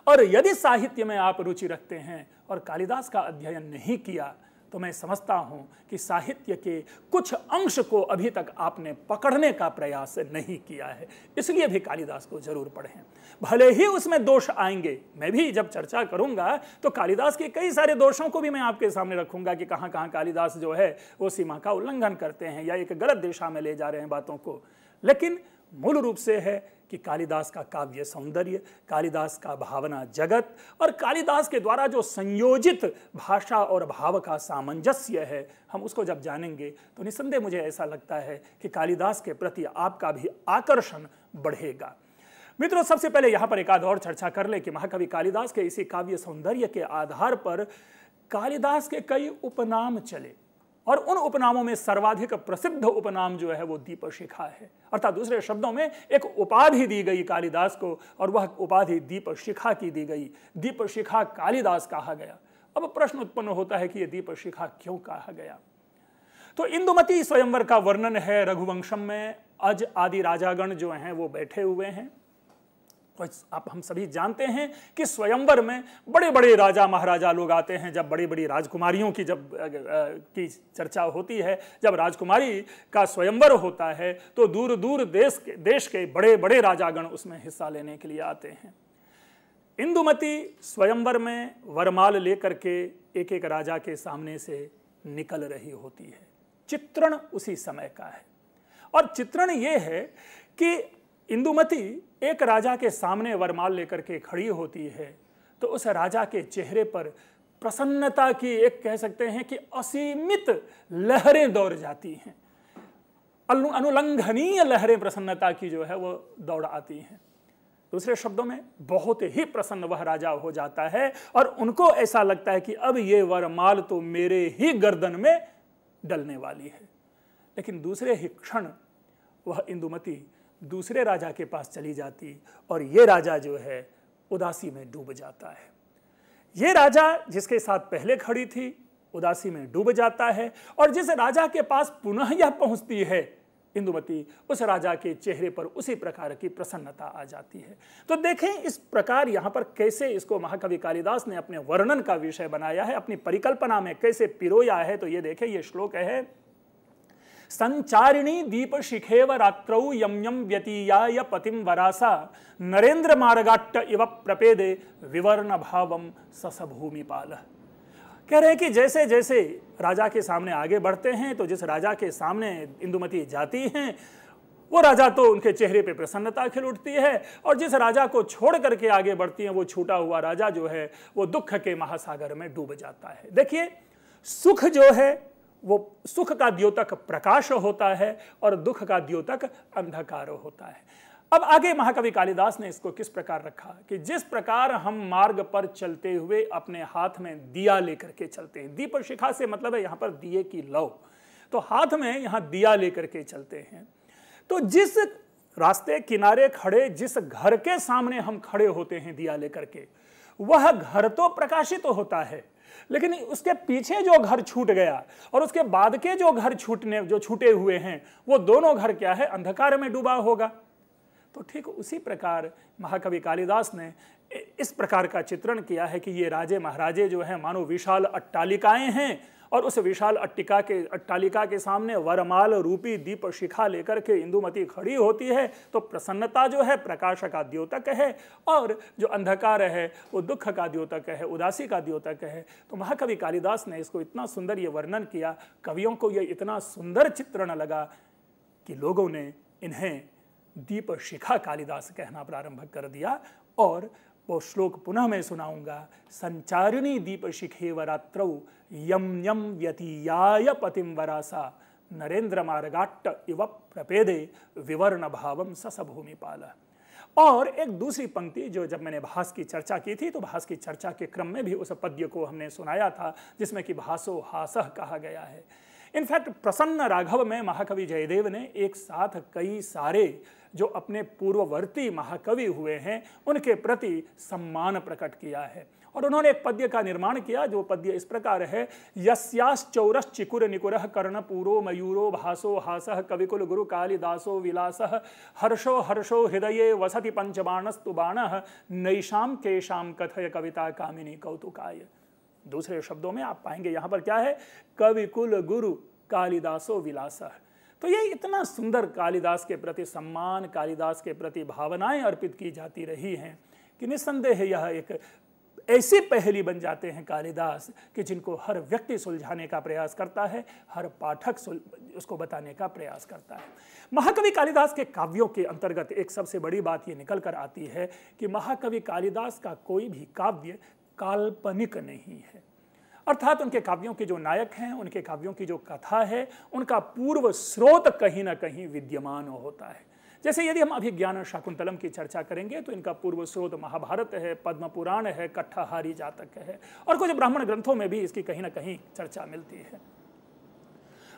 और यदि साहित्य में आप रुचि रखते हैं और कालिदास का अध्ययन नहीं किया, तो मैं समझता हूं कि साहित्य के कुछ अंश को अभी तक आपने पकड़ने का प्रयास नहीं किया है। इसलिए भी कालिदास को जरूर पढ़ें, भले ही उसमें दोष आएंगे। मैं भी जब चर्चा करूंगा तो कालिदास के कई सारे दोषों को भी मैं आपके सामने रखूंगा कि कहां कहां कालिदास जो है वो सीमा का उल्लंघन करते हैं या एक गलत दिशा में ले जा रहे हैं बातों को। लेकिन मूल रूप से है कि कालिदास का काव्य सौंदर्य, कालिदास का भावना जगत और कालिदास के द्वारा जो संयोजित भाषा और भाव का सामंजस्य है, हम उसको जब जानेंगे तो निस्संदेह मुझे ऐसा लगता है कि कालिदास के प्रति आपका भी आकर्षण बढ़ेगा। मित्रों, सबसे पहले यहाँ पर एक आध और चर्चा कर ले कि महाकवि कालिदास के इसी काव्य सौंदर्य के आधार पर कालिदास के कई उपनाम चले और उन उपनामों में सर्वाधिक प्रसिद्ध उपनाम जो है वो दीपशिखा है। अर्थात दूसरे शब्दों में एक उपाधि दी गई कालिदास को और वह उपाधि दीपशिखा की दी गई। दीपशिखा कालिदास कहा गया। अब प्रश्न उत्पन्न होता है कि यह दीपशिखा क्यों कहा गया। तो इंदुमती स्वयंवर का वर्णन है रघुवंशम में। अज आदि राजागण जो हैं वो बैठे हुए हैं। आप हम सभी जानते हैं कि स्वयंवर में बड़े बड़े राजा महाराजा लोग आते हैं। जब बड़ी बड़ी राजकुमारियों की की चर्चा होती है, जब राजकुमारी का स्वयंवर होता है तो दूर दूर देश के बड़े बड़े राजागण उसमें हिस्सा लेने के लिए आते हैं। इंदुमती स्वयंवर में वरमाल लेकर के एक एक राजा के सामने से निकल रही होती है। चित्रण उसी समय का है और चित्रण यह है कि इंदुमती एक राजा के सामने वरमाल लेकर के खड़ी होती है तो उस राजा के चेहरे पर प्रसन्नता की एक कह सकते हैं कि असीमित लहरें दौड़ जाती हैं। अनुलंघनीय लहरें प्रसन्नता की जो है वो दौड़ आती हैं। दूसरे शब्दों में बहुत ही प्रसन्न वह राजा हो जाता है और उनको ऐसा लगता है कि अब ये वरमाल तो मेरे ही गर्दन में डलने वाली है। लेकिन दूसरे ही क्षण वह इंदुमती दूसरे राजा के पास चली जाती और ये राजा जो है उदासी में डूब जाता है। ये राजा जिसके साथ पहले खड़ी थी उदासी में डूब जाता है और जिस राजा के पास पुनः यह पहुंचती है इंदुमती, उस राजा के चेहरे पर उसी प्रकार की प्रसन्नता आ जाती है। तो देखें इस प्रकार यहाँ पर कैसे इसको महाकवि कालिदास ने अपने वर्णन का विषय बनाया है, अपनी परिकल्पना में कैसे पिरोया है। तो ये देखें, ये श्लोक है संचारिणी दीप शिखेव रात्रौ यम यम व्यतीयाय पतिम वरासा नरेंद्र मार्गाट्ट इव प्रपेदे विवर्ण भावम सस भूमिपाल। कह रहे हैं कि जैसे जैसे राजा के सामने आगे बढ़ते हैं तो जिस राजा के सामने इंदुमती जाती हैं वो राजा तो उनके चेहरे पे प्रसन्नता खिल उठती है और जिस राजा को छोड़ करके आगे बढ़ती हैं वो छूटा हुआ राजा जो है वो दुख के महासागर में डूब जाता है। देखिए, सुख जो है वो सुख का द्योतक प्रकाश होता है और दुख का द्योतक अंधकार होता है। अब आगे महाकवि कालिदास ने इसको किस प्रकार रखा कि जिस प्रकार हम मार्ग पर चलते हुए अपने हाथ में दिया लेकर के चलते हैं, दीप शिखा से मतलब है यहां पर दिए की लौ, तो हाथ में यहां दिया लेकर के चलते हैं। तो जिस रास्ते किनारे खड़े, जिस घर के सामने हम खड़े होते हैं दिया लेकर के, वह घर तो प्रकाशित होता है, लेकिन उसके पीछे जो घर छूट गया और उसके बाद के जो घर छूटे हुए हैं वो दोनों घर क्या है, अंधकार में डूबा होगा। तो ठीक उसी प्रकार महाकवि कालिदास ने इस प्रकार का चित्रण किया है कि ये राजे महाराजे जो हैं मानो विशाल अट्टालिकाएं हैं और उस विशाल अट्टालिका के सामने वरमाल रूपी दीप शिखा लेकर के इंदुमती खड़ी होती है। तो प्रसन्नता जो है प्रकाश का द्योतक है और जो अंधकार है वो दुख का द्योतक है, उदासी का द्योतक है। तो महाकवि कालिदास ने इसको इतना सुंदर ये वर्णन किया, कवियों को ये इतना सुंदर चित्रण लगा कि लोगों ने इन्हें दीप शिखा कालिदास कहना प्रारंभ कर दिया। और वो श्लोक पुनः मैं सुनाऊंगा। संचारिणी दीप शिखेव रात्रौ यम यम व्यतीयाय पतिम वरासा नरेंद्र मार्गाट्ट इव प्रपेदे विवर्ण भावम सस भूमिपाल। और एक दूसरी पंक्ति जो जब मैंने भास की चर्चा की थी तो भास की चर्चा के क्रम में भी उस पद्य को हमने सुनाया था जिसमें कि भासो हासह कहा गया है। इनफैक्ट प्रसन्न राघव में महाकवि जयदेव ने एक साथ कई सारे जो अपने पूर्ववर्ती महाकवि हुए हैं उनके प्रति सम्मान प्रकट किया है और उन्होंने एक पद्य का निर्माण किया जो पद्य इस प्रकार है। यस्याश्चौरश् चिकुर निकुरः कर्णपूरो मयूरो भासो हासः कविकुल गुरु कालिदासो विलासः हर्षो हर्षो हृदये वसति पंचबाणस्तु बाणः नैषाम केशाम कथय कविता कामिनी कौतुकाय। दूसरे शब्दों में आप पाएंगे यहां पर क्या है, कविकुल गुरु कालिदासो विलासः। तो ये इतना सुंदर कालिदास के प्रति सम्मान, कालिदास के प्रति भावनाएं अर्पित की जाती रही हैं कि निस्संदेह यह एक ऐसी पहेली बन जाते हैं कालिदास कि जिनको हर व्यक्ति सुलझाने का प्रयास करता है, हर पाठक उसको बताने का प्रयास करता है। महाकवि कालिदास के काव्यों के अंतर्गत एक सबसे बड़ी बात ये निकल कर आती है कि महाकवि कालिदास का कोई भी काव्य काल्पनिक नहीं है, अर्थात उनके काव्यों के जो नायक हैं, उनके काव्यों की जो कथा है, उनका पूर्व स्रोत कहीं ना कहीं विद्यमान होता है। जैसे यदि हम अभिज्ञान शाकुंतलम की चर्चा करेंगे तो इनका पूर्व स्रोत महाभारत है, पद्म पुराण है, कट्ठाहारी जातक है, और कुछ ब्राह्मण ग्रंथों में भी इसकी कहीं ना कहीं चर्चा मिलती है।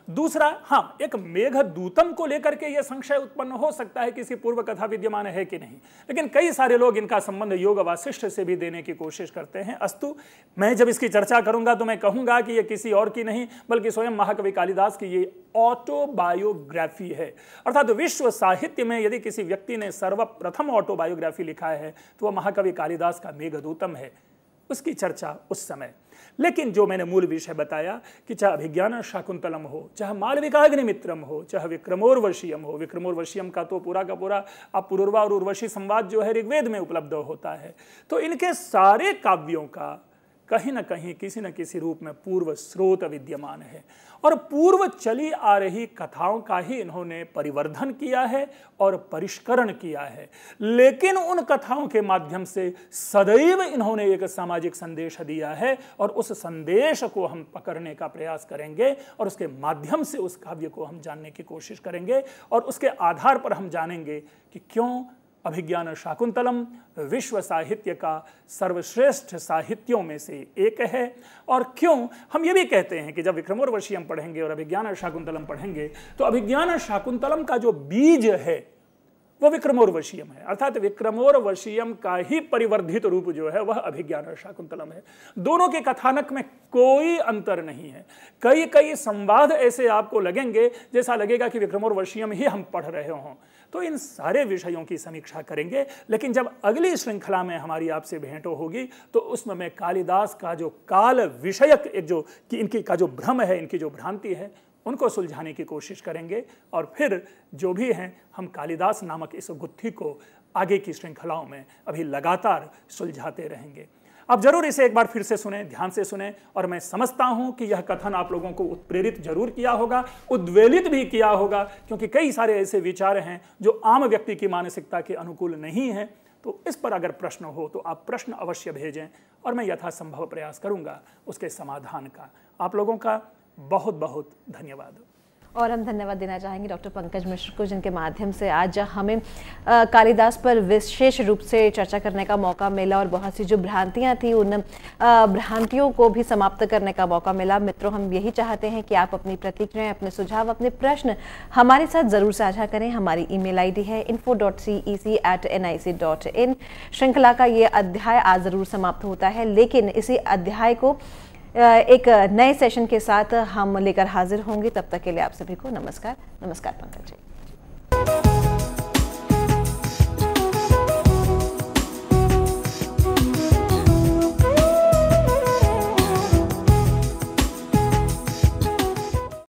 दूसरा, हाँ, एक मेघदूतम को लेकर के यह संशय उत्पन्न हो सकता है कि किसी पूर्व कथा विद्यमान है कि नहीं, लेकिन कई सारे लोग इनका संबंध योग वासिष्ठ से भी देने की कोशिश करते हैं। अस्तु, मैं जब इसकी चर्चा करूंगा तो मैं कहूंगा कि यह किसी और की नहीं बल्कि स्वयं महाकवि कालिदास की ये ऑटोबायोग्राफी है। अर्थात विश्व साहित्य में यदि किसी व्यक्ति ने सर्वप्रथम ऑटोबायोग्राफी लिखा है तो वह महाकवि कालिदास का मेघदूतम है, उसकी चर्चा उस समय। लेकिन जो मैंने मूल विषय बताया कि चाहे अभिज्ञान शाकुंतलम हो, चाहे मालविकाग्निमित्रम हो, चाहे विक्रमोर्वशीयम हो, विक्रमोर्वशीयम का तो पूरा का पूरा अब पुरुर्वा और उर्वशी संवाद जो है ऋग्वेद में उपलब्ध होता है, तो इनके सारे काव्यों का कहीं ना कहीं किसी न किसी रूप में पूर्व स्रोत विद्यमान है, और पूर्व चली आ रही कथाओं का ही इन्होंने परिवर्धन किया है और परिष्करण किया है। लेकिन उन कथाओं के माध्यम से सदैव इन्होंने एक सामाजिक संदेश दिया है, और उस संदेश को हम पकड़ने का प्रयास करेंगे और उसके माध्यम से उस काव्य को हम जानने की कोशिश करेंगे, और उसके आधार पर हम जानेंगे कि क्यों अभिज्ञान शाकुंतलम विश्व साहित्य का सर्वश्रेष्ठ साहित्यों में से एक है, और क्यों हम ये भी कहते हैं कि जब विक्रमोर्वशीयम पढ़ेंगे और अभिज्ञान शाकुंतलम पढ़ेंगे तो अभिज्ञान शाकुंतलम का जो बीज है वो विक्रमोर्वशीयम है, अर्थात विक्रमोर्वशीयम का ही परिवर्धित रूप जो है वह अभिज्ञान शाकुंतलम है। दोनों के कथानक में कोई अंतर नहीं है। कई कई संवाद ऐसे आपको लगेंगे जैसा लगेगा कि विक्रमोर्वशीयम ही हम पढ़ रहे हों। तो इन सारे विषयों की समीक्षा करेंगे, लेकिन जब अगली श्रृंखला में हमारी आपसे भेंटो होगी तो उसमें मैं कालिदास का जो काल विषयक एक जो कि इनकी का जो भ्रम है, इनकी जो भ्रांति है, उनको सुलझाने की कोशिश करेंगे, और फिर जो भी हैं हम कालिदास नामक इस गुत्थी को आगे की श्रृंखलाओं में अभी लगातार सुलझाते रहेंगे। आप जरूर इसे एक बार फिर से सुने, ध्यान से सुने, और मैं समझता हूं कि यह कथन आप लोगों को उत्प्रेरित जरूर किया होगा, उद्वेलित भी किया होगा, क्योंकि कई सारे ऐसे विचार हैं जो आम व्यक्ति की मानसिकता के अनुकूल नहीं है। तो इस पर अगर प्रश्न हो तो आप प्रश्न अवश्य भेजें, और मैं यथासंभव प्रयास करूंगा उसके समाधान का। आप लोगों का बहुत बहुत धन्यवाद। और हम धन्यवाद देना चाहेंगे डॉक्टर पंकज मिश्र को, जिनके माध्यम से आज हमें कालिदास पर विशेष रूप से चर्चा करने का मौका मिला, और बहुत सी जो भ्रांतियां थी उन भ्रांतियों को भी समाप्त करने का मौका मिला। मित्रों, हम यही चाहते हैं कि आप अपनी प्रतिक्रियाएं, अपने सुझाव, अपने प्रश्न हमारे साथ ज़रूर साझा करें। हमारी ईमेल आईडी है info.cec@nic.in। श्रृंखला का ये अध्याय आज ज़रूर समाप्त होता है, लेकिन इसी अध्याय को एक नए सेशन के साथ हम लेकर हाजिर होंगे। तब तक के लिए आप सभी को नमस्कार। नमस्कार पंकज जी।